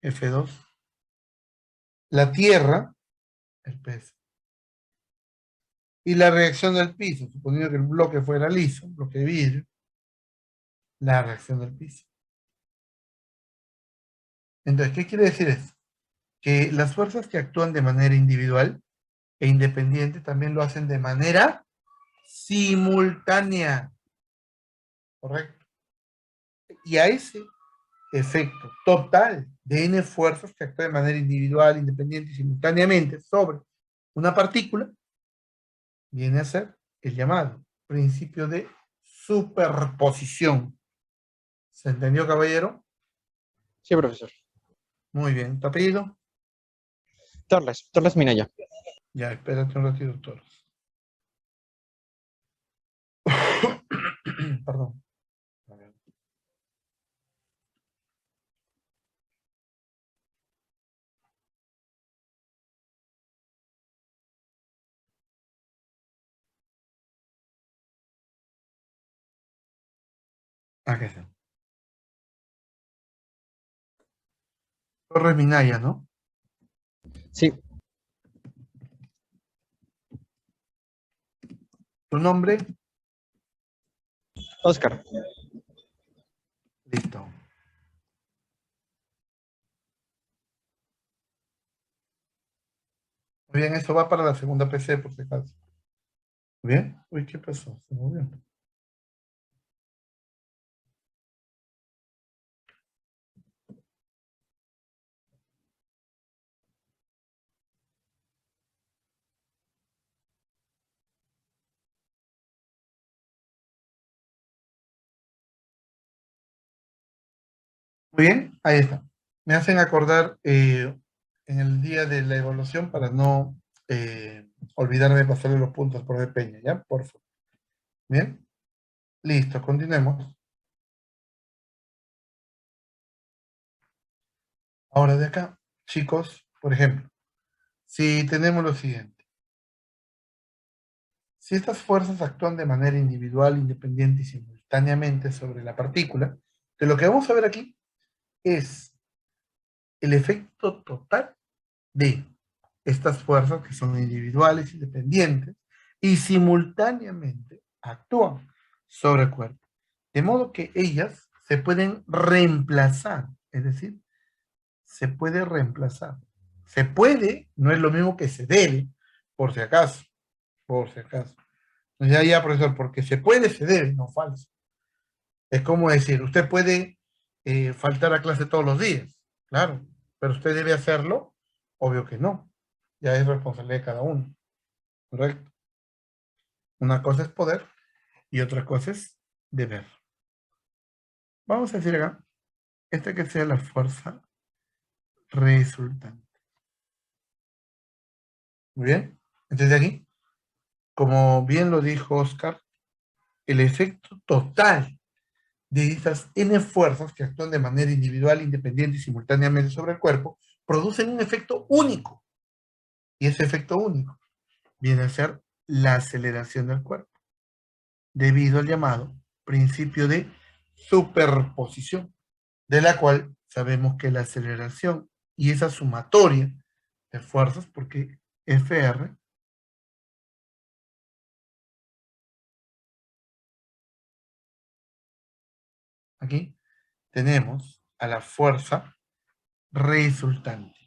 [SPEAKER 1] F2, la Tierra, el peso, y la reacción del piso, suponiendo que el bloque fuera liso, un bloque de vidrio, la reacción del piso. Entonces, ¿qué quiere decir esto? Que las fuerzas que actúan de manera individual e independiente también lo hacen de manera simultánea, ¿correcto? Y a ese efecto total de n fuerzas que actúan de manera individual, independiente y simultáneamente sobre una partícula, viene a ser el llamado principio de superposición. ¿Se entendió, caballero?
[SPEAKER 3] Sí, profesor.
[SPEAKER 1] Muy bien. ¿Tu apellido?
[SPEAKER 3] Torres Minaya.
[SPEAKER 1] Ya, espérate un ratito, doctor. Perdón. A ver. Acá está. Torres Minaya, ¿no?
[SPEAKER 3] Sí,
[SPEAKER 1] ¿Tu nombre?
[SPEAKER 3] Oscar.
[SPEAKER 1] Listo. Muy bien, eso va para la segunda PC, por si acaso. Muy bien. Uy, ¿qué pasó? Se movió. Muy bien, ahí está. Me hacen acordar en el día de la evaluación para no olvidarme de pasarle los puntos por de Peña, ¿ya? Por favor. Bien, listo, continuemos. Ahora de acá, chicos, por ejemplo, si tenemos lo siguiente. Si estas fuerzas actúan de manera individual, independiente y simultáneamente sobre la partícula, que lo que vamos a ver aquí es el efecto total de estas fuerzas que son individuales, independientes, y simultáneamente actúan sobre el cuerpo. De modo que ellas se pueden reemplazar, es decir, se puede reemplazar. Se puede, no es lo mismo que se debe, por si acaso, por si acaso. Entonces, ya, profesor, porque se puede, se debe, no falso. Es como decir, usted puede faltar a clase todos los días, claro, pero usted debe hacerlo, obvio que no. Ya es responsabilidad de cada uno, ¿correcto? Una cosa es poder y otra cosa es deber. Vamos a decir acá, esta que sea la fuerza resultante. Muy bien. Entonces aquí, como bien lo dijo Oscar, el efecto total de esas n fuerzas que actúan de manera individual, independiente y simultáneamente sobre el cuerpo, producen un efecto único. Y ese efecto único viene a ser la aceleración del cuerpo, debido al llamado principio de superposición, de la cual sabemos que la aceleración y esa sumatoria de fuerzas, porque Fr aquí tenemos a la fuerza resultante.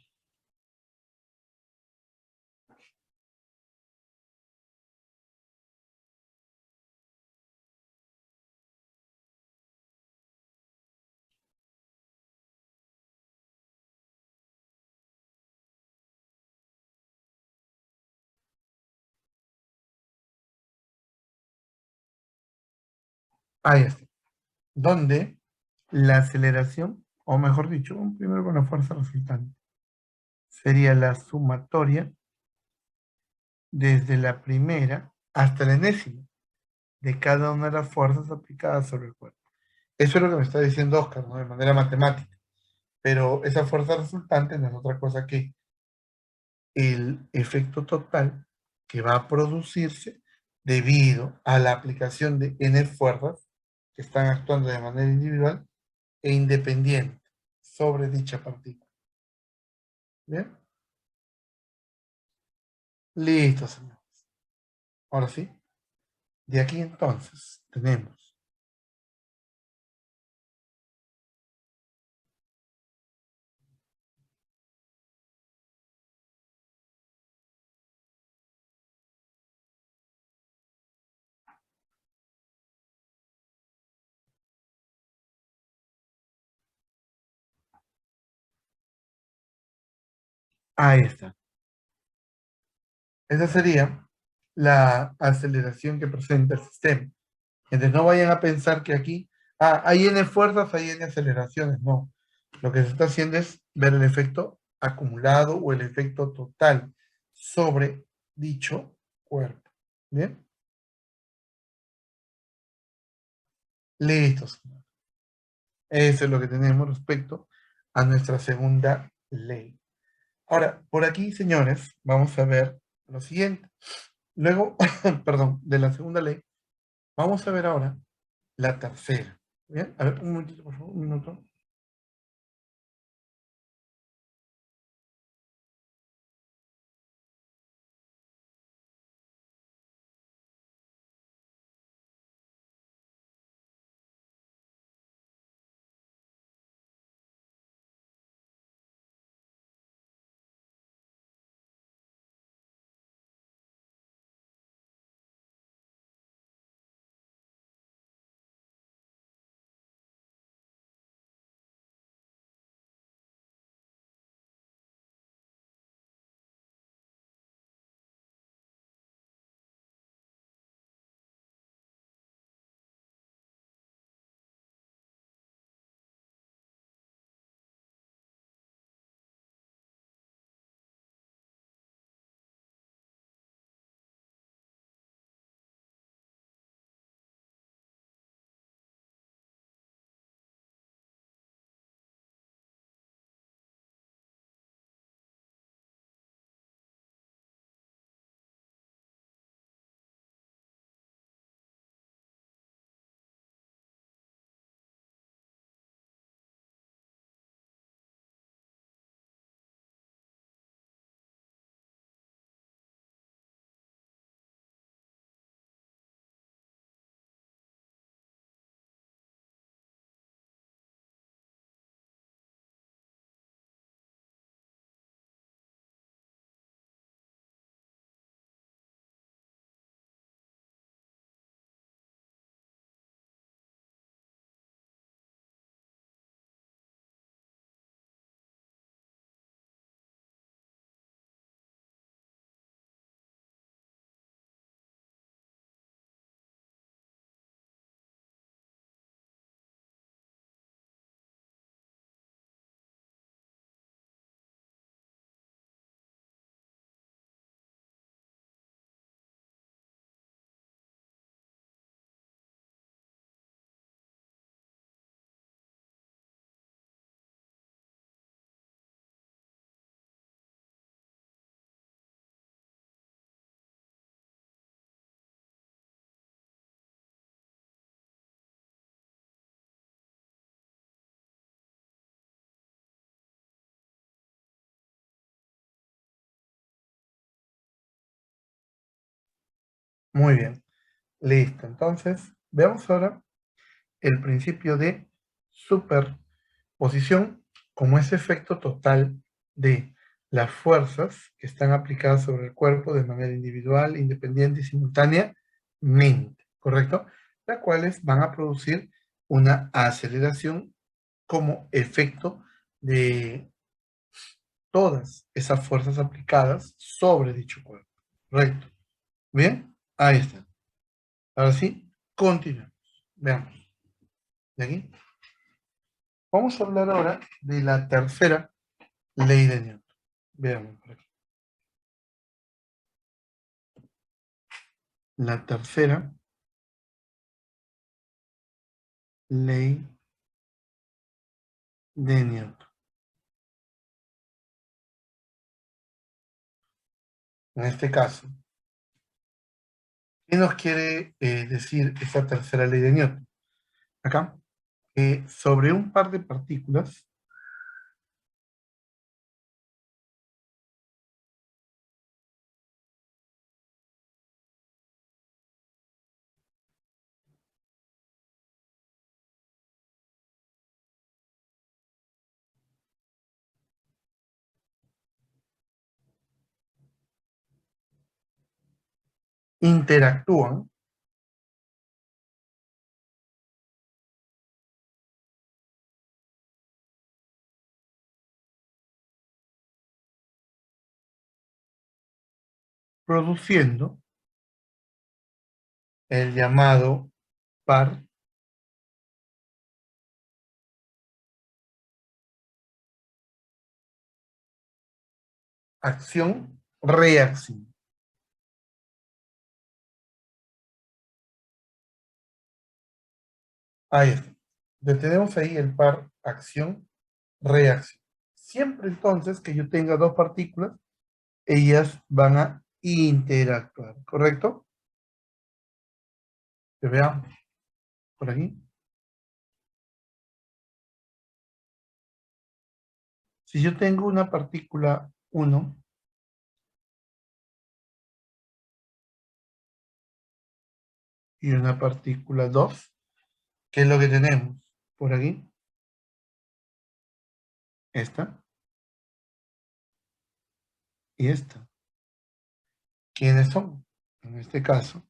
[SPEAKER 1] Ahí está. Donde la aceleración, o mejor dicho, primero con la fuerza resultante, sería la sumatoria desde la primera hasta la enésima de cada una de las fuerzas aplicadas sobre el cuerpo. Eso es lo que me está diciendo Oscar, ¿no? De manera matemática. Pero esa fuerza resultante no es otra cosa que el efecto total que va a producirse debido a la aplicación de n fuerzas que están actuando de manera individual e independiente sobre dicha partícula. ¿Bien? Listo, señores. Ahora sí. De aquí entonces tenemos ahí está. Esa sería la aceleración que presenta el sistema. Entonces no vayan a pensar que aquí, hay n fuerzas, hay n aceleraciones. No. Lo que se está haciendo es ver el efecto acumulado o el efecto total sobre dicho cuerpo. ¿Bien? Listos. Eso es lo que tenemos respecto a nuestra segunda ley. Ahora, por aquí, señores, vamos a ver lo siguiente. Luego, perdón, de la segunda ley, vamos a ver ahora la tercera. Bien, a ver, un momentito, por favor, un minuto. Muy bien. Listo. Entonces, veamos ahora el principio de superposición como ese efecto total de las fuerzas que están aplicadas sobre el cuerpo de manera individual, independiente y simultáneamente, ¿correcto? Las cuales van a producir una aceleración como efecto de todas esas fuerzas aplicadas sobre dicho cuerpo, ¿correcto? Bien, ahí está. Ahora sí, continuamos. Veamos. ¿De aquí? Vamos a hablar ahora de la tercera ley de Newton. Veamos por aquí. La tercera ley de Newton. En este caso, ¿qué nos quiere decir esta tercera ley de Newton? Acá, sobre un par de partículas, interactúan produciendo el llamado par acción-reacción. Ahí está. Detenemos ahí el par acción-reacción. Siempre entonces que yo tenga dos partículas, ellas van a interactuar, ¿correcto? Que veamos por aquí. Si yo tengo una partícula 1 y una partícula 2, ¿qué es lo que tenemos? Por aquí. Esta y esta. ¿Quiénes son? En este caso,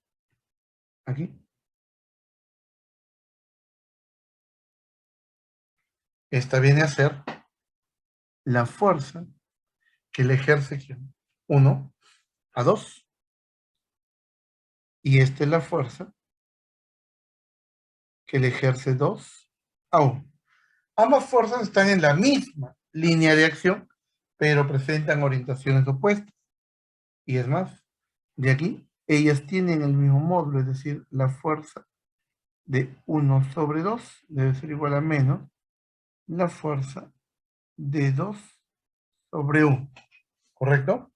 [SPEAKER 1] aquí. Esta viene a ser la fuerza que le ejerce ¿quién? 1 a 2. Y esta es la fuerza que le ejerce 2 a 1. Ambas fuerzas están en la misma línea de acción, pero presentan orientaciones opuestas. Y es más, de aquí, ellas tienen el mismo módulo, es decir, la fuerza de 1 sobre 2 debe ser igual a menos la fuerza de 2 sobre 1. ¿Correcto?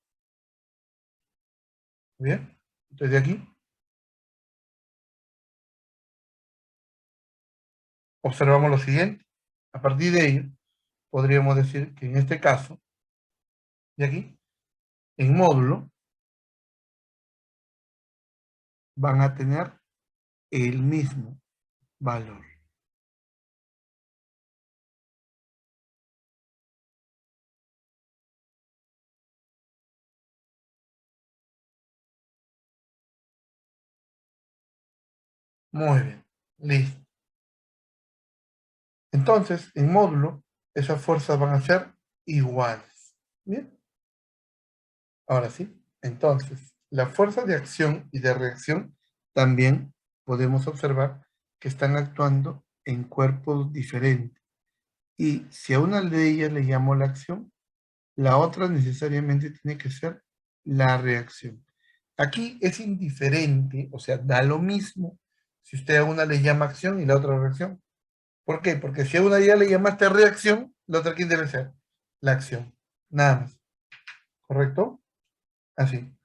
[SPEAKER 1] Bien. Entonces de aquí, observamos lo siguiente. A partir de ello, podríamos decir que en este caso, de aquí, en módulo, van a tener el mismo valor. Muy bien. Listo. Entonces, en módulo, esas fuerzas van a ser iguales. Bien. Ahora sí. Entonces, la fuerza de acción y de reacción también podemos observar que están actuando en cuerpos diferentes. Y si a una de ellas le llamo la acción, la otra necesariamente tiene que ser la reacción. Aquí es indiferente, o sea, da lo mismo si usted a una le llama acción y la otra reacción. ¿Por qué? Porque si a una ya le llamaste reacción, la otra ¿quién debe ser? La acción. Nada más. ¿Correcto? Así.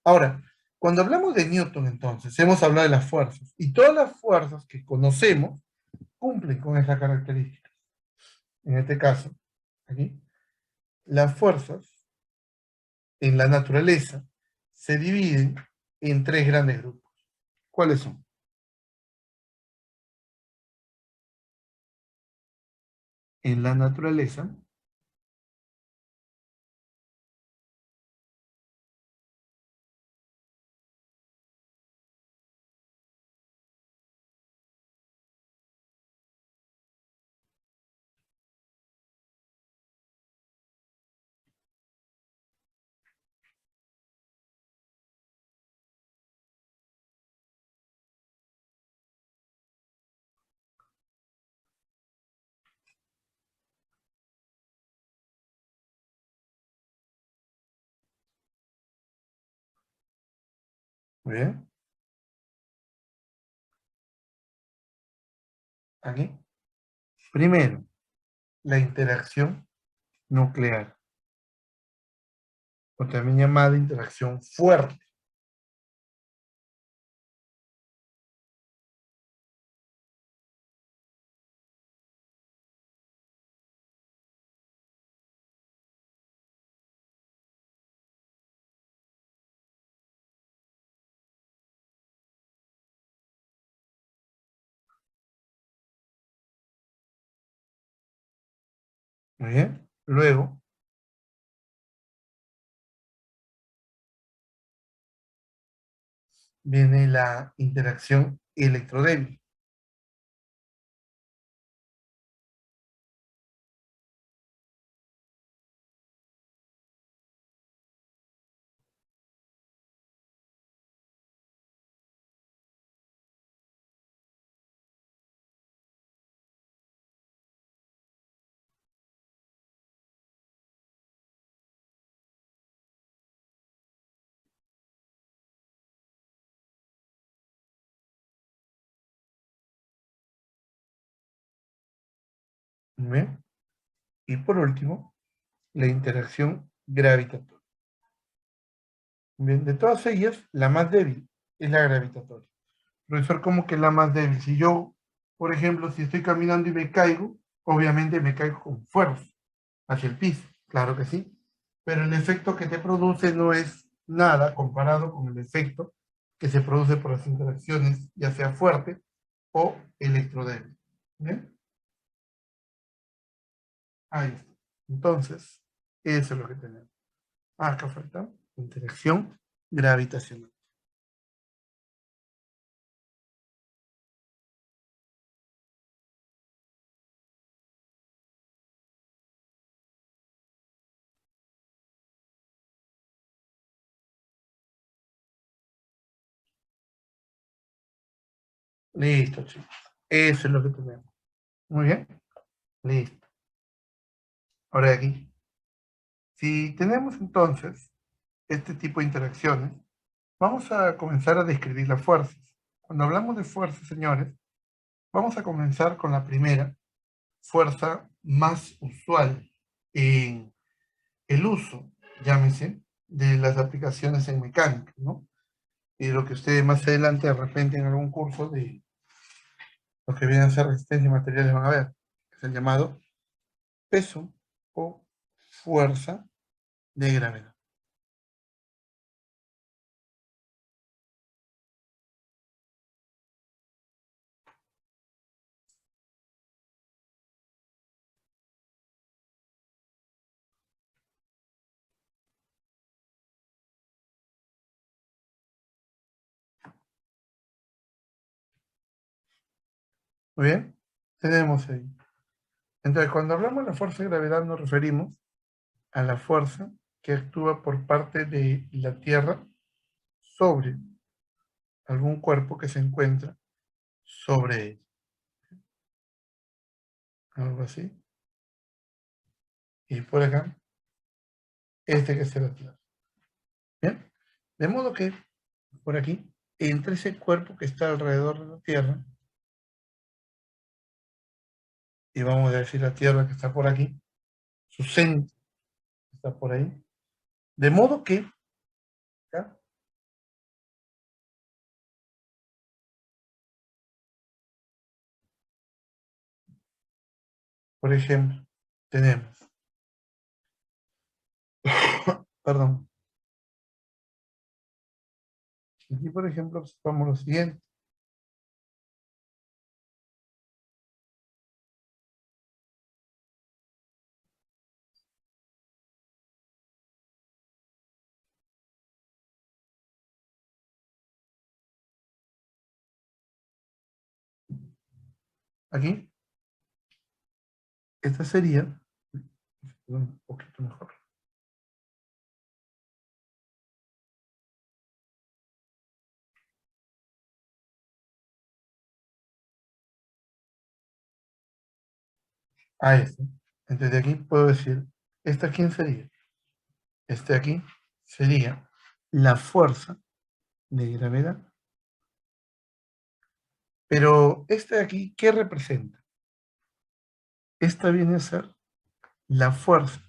[SPEAKER 1] Ahora, cuando hablamos de Newton, entonces, hemos hablado de las fuerzas. Y todas las fuerzas que conocemos cumplen con esa característica. En este caso, aquí, las fuerzas en la naturaleza se dividen en tres grandes grupos. ¿cuáles son? En la naturaleza, muy bien, aquí. Primero, la interacción nuclear, o también llamada interacción fuerte. Muy bien. Luego, viene la interacción electrodébil. Muy bien. Y por último, la interacción gravitatoria. Bien, de todas ellas, la más débil es la gravitatoria. Profesor, ¿cómo que la más débil? Si yo, por ejemplo, si estoy caminando y me caigo, obviamente me caigo con fuerza hacia el piso, claro que sí, pero el efecto que te produce no es nada comparado con el efecto que se produce por las interacciones, ya sea fuerte o electrodébil. ¿Bien? Ahí está. Entonces, eso es lo que tenemos. Acá falta interacción gravitacional. Listo, chicos. Eso es lo que tenemos. Muy bien. Listo. Ahora de aquí. Si tenemos entonces este tipo de interacciones, vamos a comenzar a describir las fuerzas. Cuando hablamos de fuerzas, señores, vamos a comenzar con la primera fuerza más usual en el uso, llámese, de las aplicaciones en mecánica, ¿no? Y lo que ustedes más adelante, de repente, en algún curso de lo que viene a ser resistencia y materiales van a ver, que es el llamado peso o fuerza de gravedad. Muy bien, tenemos ahí. Entonces, cuando hablamos de la fuerza de gravedad nos referimos a la fuerza que actúa por parte de la Tierra sobre algún cuerpo que se encuentra sobre él. Algo así. Y por acá, este que es la Tierra. Bien. De modo que, por aquí, entre ese cuerpo que está alrededor de la Tierra, y vamos a decir la Tierra que está por aquí, su centro está por ahí. De modo que, acá, por ejemplo, tenemos, perdón, aquí por ejemplo observamos lo siguiente. aquí, esta sería, un poquito mejor. Ahí está. Entonces de aquí puedo decir, ¿esta quién sería? Este aquí sería la fuerza de gravedad. Pero este de aquí, ¿qué representa? Esta viene a ser la fuerza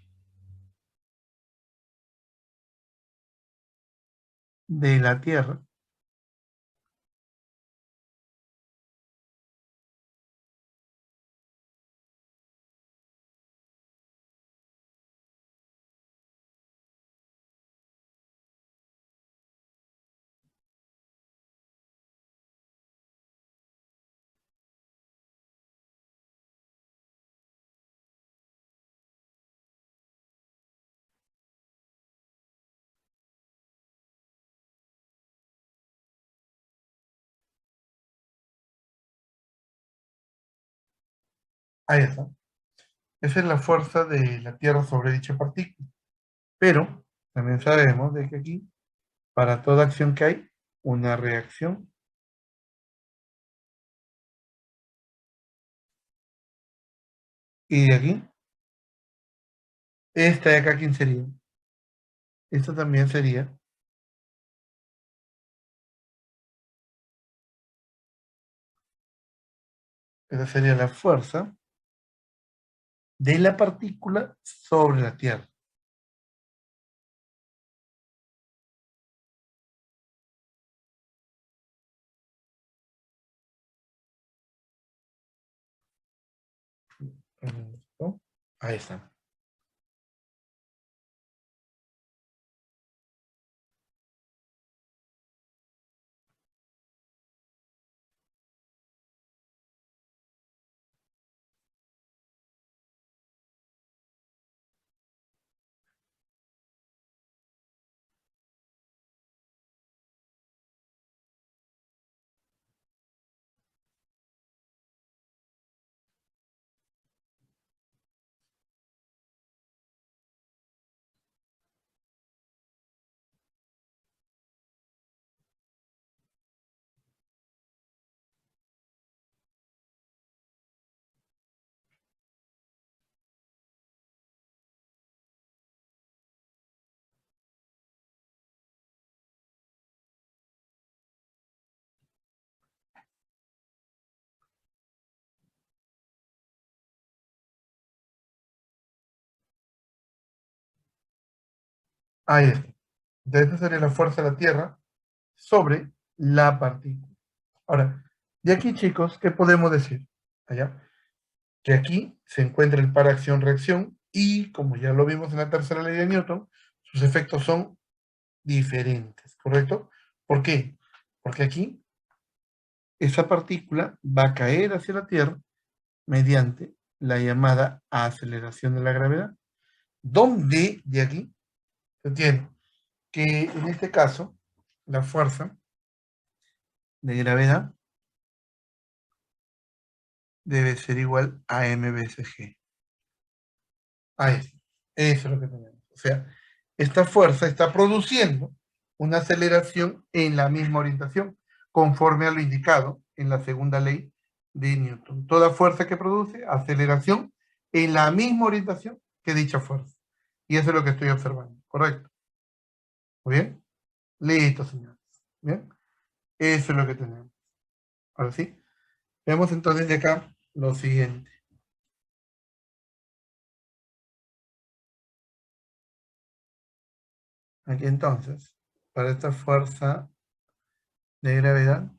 [SPEAKER 1] de la Tierra ahí está. Esa es la fuerza de la Tierra sobre dicha partícula. Pero también sabemos de que aquí, para toda acción que hay, una reacción. Y de aquí, esta de acá, ¿quién sería? Esta también sería, esta sería la fuerza de la partícula sobre la Tierra. ¿Listo? Ahí está. Ahí está. Entonces, esta sería la fuerza de la Tierra sobre la partícula. Ahora, de aquí, chicos, ¿qué podemos decir? Allá, que aquí se encuentra el par acción-reacción y, como ya lo vimos en la tercera ley de Newton, sus efectos son diferentes, ¿correcto? ¿Por qué? Porque aquí esa partícula va a caer hacia la Tierra mediante la llamada aceleración de la gravedad, donde de aquí se tiene que en este caso la fuerza de gravedad debe ser igual a m veces g. Ahí está. Eso es lo que tenemos. O sea, esta fuerza está produciendo una aceleración en la misma orientación, conforme a lo indicado en la segunda ley de Newton. Toda fuerza que produce aceleración en la misma orientación que dicha fuerza. Y eso es lo que estoy observando. ¿Correcto? ¿Muy bien? Listo, señores. ¿Bien? Eso es lo que tenemos. Ahora sí. Veamos entonces de acá lo siguiente. Aquí entonces, para esta fuerza de gravedad,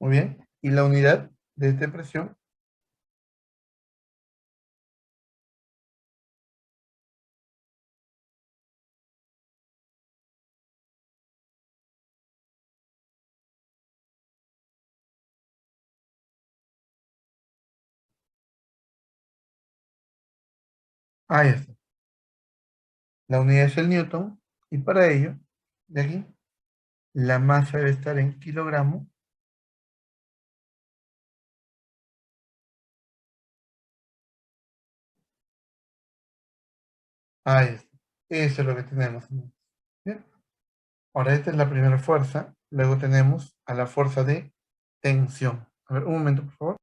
[SPEAKER 1] muy bien, y la unidad de esta presión Ahí está. La unidad es el newton y para ello, de aquí, la masa debe estar en kilogramos. Ahí está. Eso es lo que tenemos. Bien. Ahora esta es la primera fuerza. Luego tenemos a la fuerza de tensión. A ver, un momento, por favor.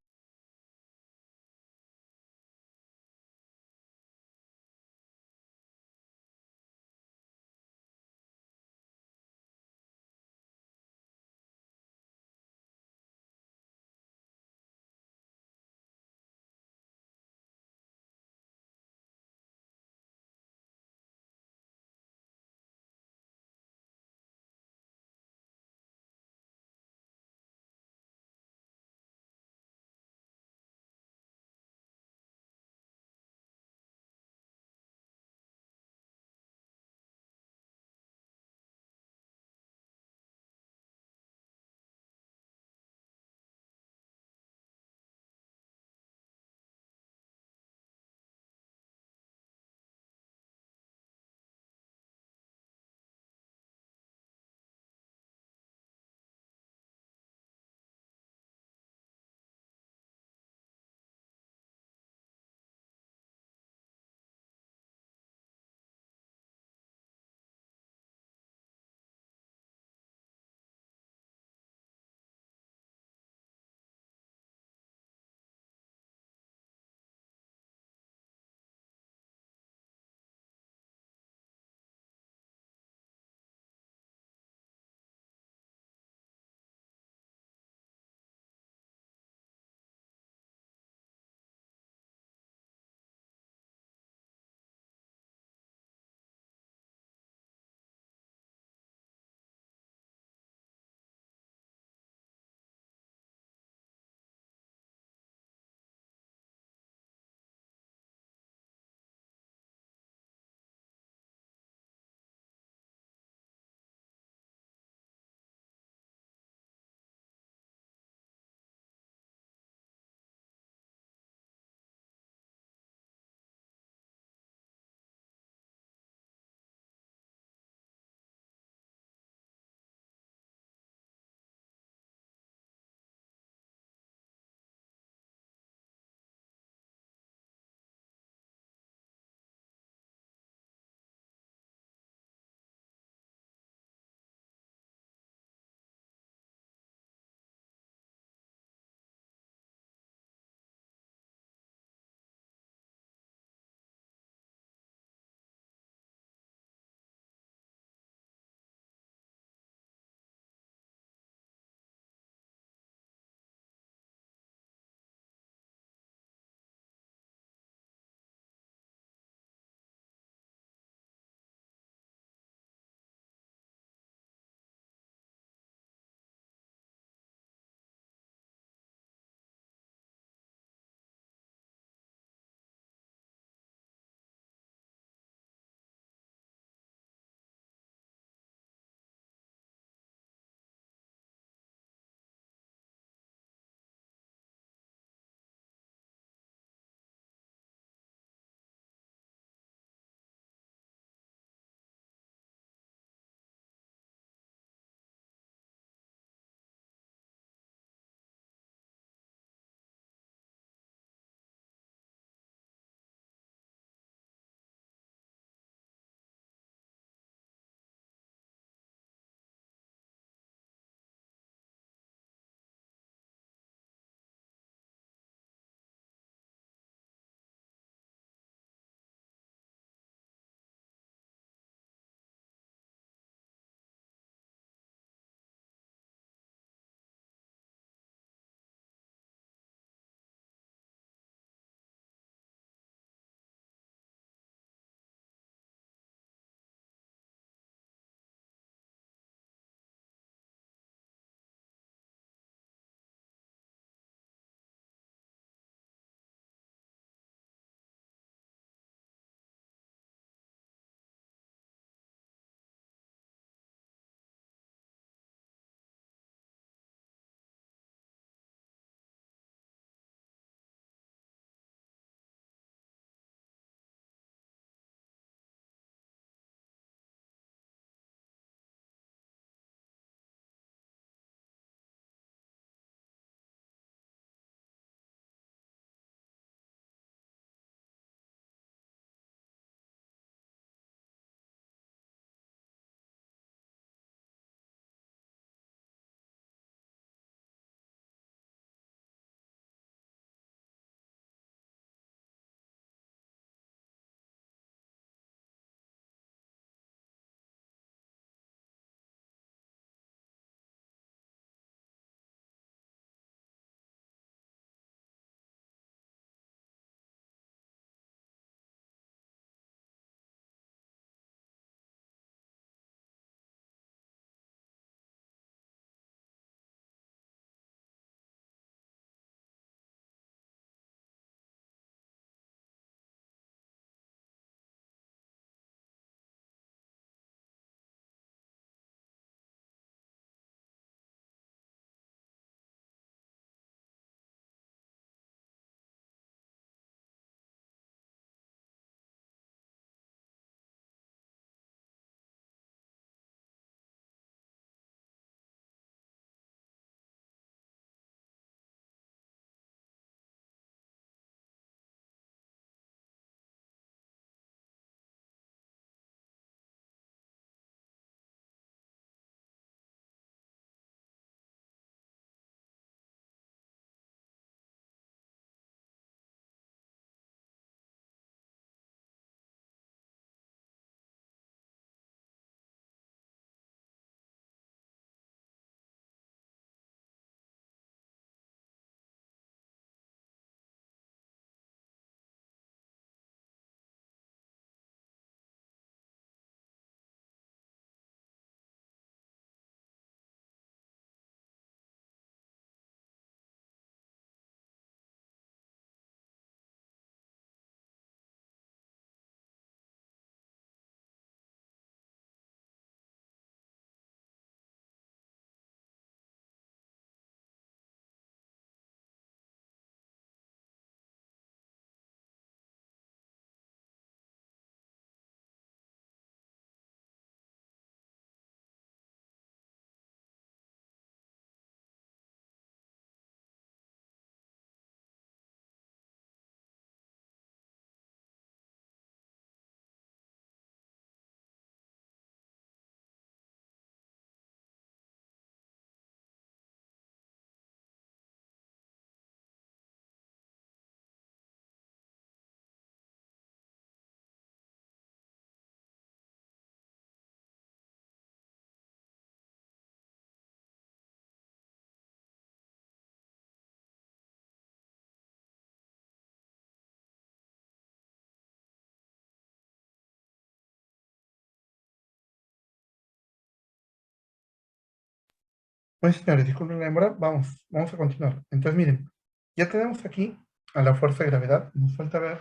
[SPEAKER 1] Pues señores, disculpen la demora, vamos a continuar. Entonces, miren, ya tenemos aquí a la fuerza de gravedad, nos falta ver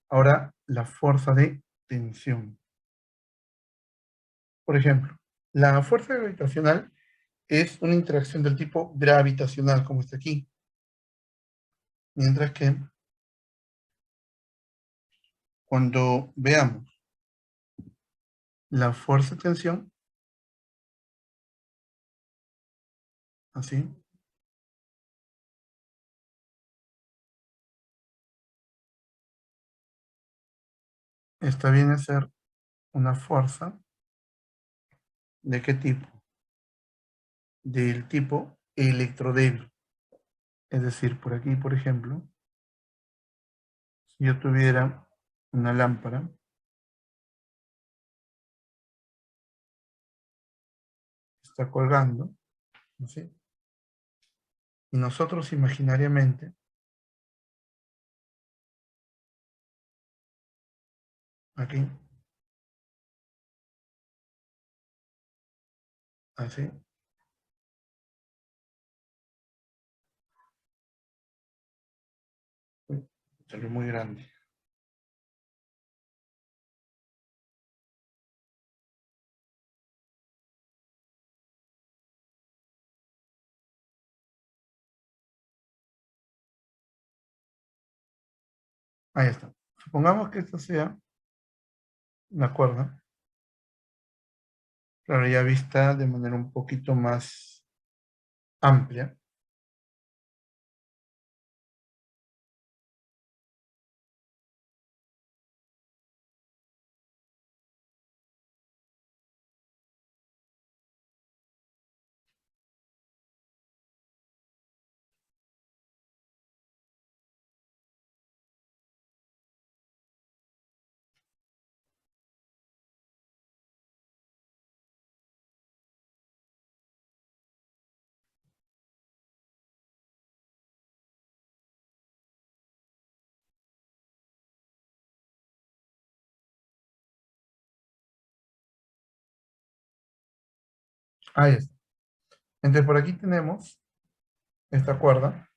[SPEAKER 1] ahora la fuerza de tensión. Por ejemplo, la fuerza gravitacional es una interacción del tipo gravitacional, como está aquí. Mientras que cuando veamos la fuerza de tensión, así, esta viene a ser una fuerza, ¿de qué tipo? Del tipo electrodébil. Es decir, por aquí, por ejemplo, si yo tuviera una lámpara, está colgando, ¿sí? Y nosotros imaginariamente, aquí, así, uy, salió muy grande. Ahí está. Supongamos que esta sea la cuerda, claro, ya vista de manera un poquito más amplia. Ahí está. Entonces por aquí tenemos esta cuerda,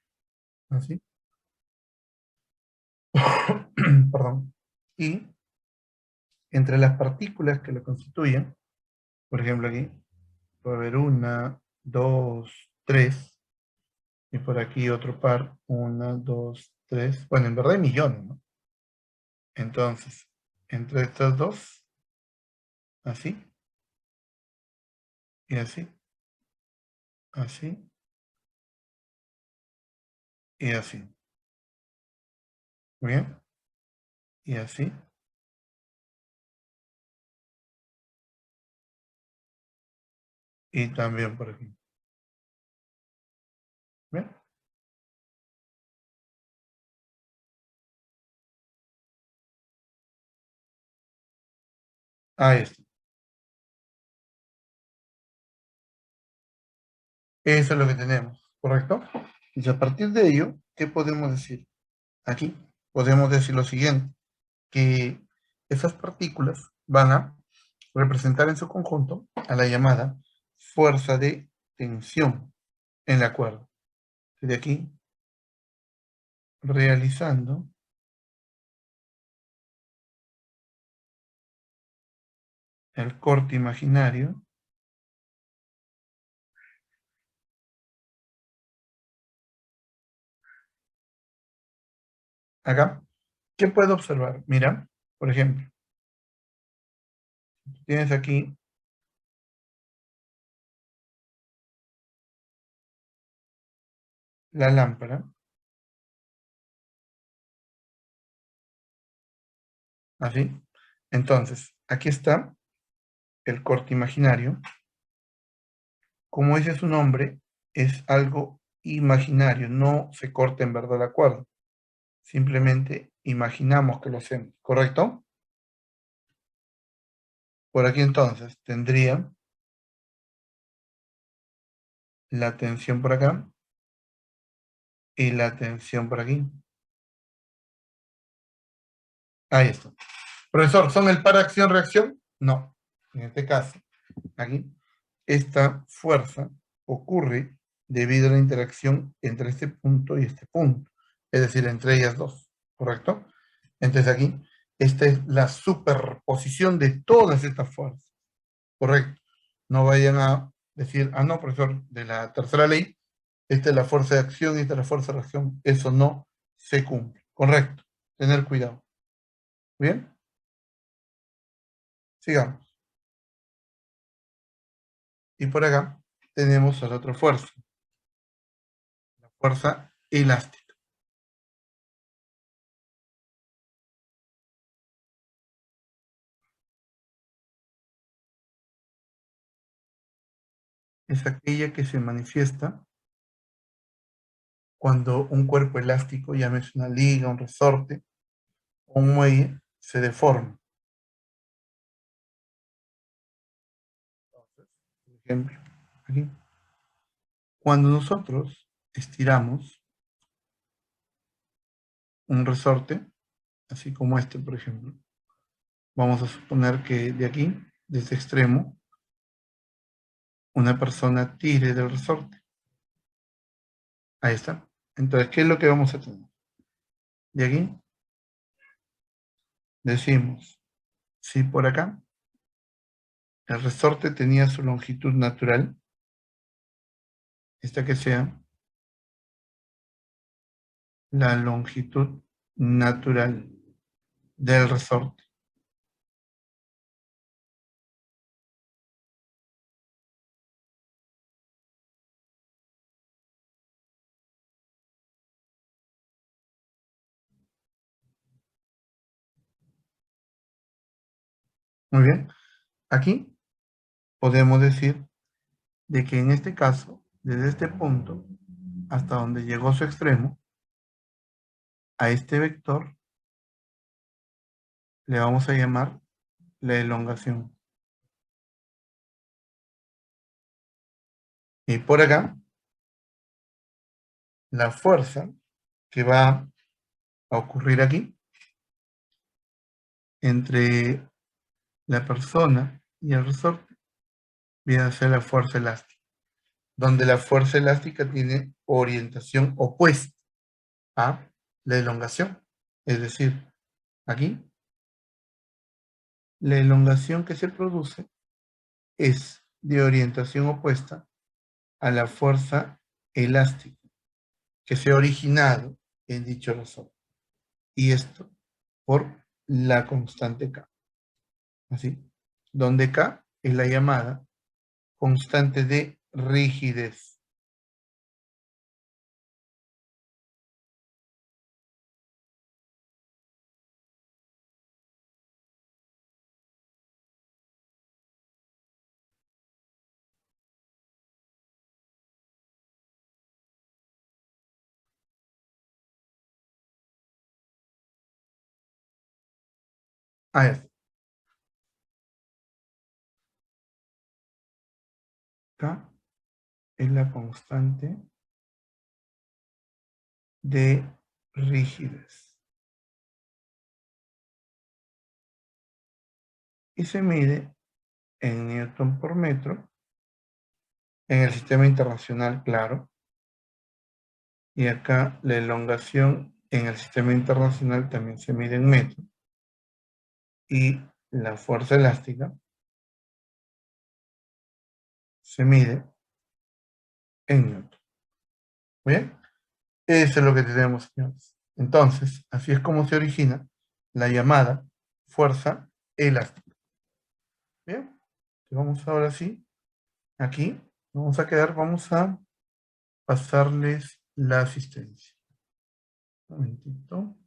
[SPEAKER 1] así, perdón, y entre las partículas que la constituyen, por ejemplo aquí, puede haber una, dos, tres, y por aquí otro par, una, dos, tres, bueno, en verdad hay millones, ¿no? Entonces, entre estas dos, así, y así, así, y así. Muy bien, y así, y también por aquí. Bien, ahí está. Eso es lo que tenemos, ¿correcto? Y a partir de ello, ¿qué podemos decir? Aquí podemos decir lo siguiente, que esas partículas van a representar en su conjunto a la llamada fuerza de tensión en la cuerda. De aquí, realizando el corte imaginario, acá, ¿qué puedo observar? Mira, por ejemplo, tienes aquí la lámpara, así. Entonces, aquí está el corte imaginario. Como dice su nombre, es algo imaginario, no se corta en verdad la cuerda. Simplemente imaginamos que lo hacemos, ¿correcto? Por aquí entonces tendría la tensión por acá y la tensión por aquí. Ahí está. Profesor, ¿son el par acción-reacción? No. En este caso, aquí, esta fuerza ocurre debido a la interacción entre este punto y este punto, es decir, entre ellas dos, ¿correcto? Entonces aquí, esta es la superposición de todas estas fuerzas, ¿correcto? No vayan a decir, ah, no, profesor, de la tercera ley, esta es la fuerza de acción y esta es la fuerza de reacción. Eso no se cumple, ¿correcto? Tener cuidado. ¿Bien? Sigamos. Y por acá tenemos a la otra fuerza, la fuerza elástica. Es aquella que se manifiesta cuando un cuerpo elástico, llámese una liga, un resorte o un muelle, se deforma. Entonces, por ejemplo, aquí. Cuando nosotros estiramos un resorte, así como este, por ejemplo, vamos a suponer que de aquí, de este extremo, una persona tire del resorte. Ahí está. Entonces, ¿qué es lo que vamos a tener? De aquí, decimos, si por acá el resorte tenía su longitud natural, esta que sea la longitud natural del resorte. Muy bien. Aquí podemos decir de que en este caso, desde este punto hasta donde llegó su extremo, a este vector le vamos a llamar la elongación. Y por acá, la fuerza que va a ocurrir aquí entre la persona y el resorte viene a ser la fuerza elástica, donde la fuerza elástica tiene orientación opuesta a la elongación. Es decir, aquí, la elongación que se produce es de orientación opuesta a la fuerza elástica que se ha originado en dicho resorte. Y esto por la constante K. ¿Así? Donde K es la llamada constante de rigidez. Ah, es. K es la constante de rigidez. Y se mide en newton por metro, en el sistema internacional, claro. Y acá la elongación en el sistema internacional también se mide en metro. Y la fuerza elástica se mide en newton. ¿Bien? Eso es lo que tenemos, señores. Entonces, así es como se origina la llamada fuerza elástica. Bien, vamos ahora sí, aquí, vamos a quedar, vamos a pasarles la asistencia. Un momentito.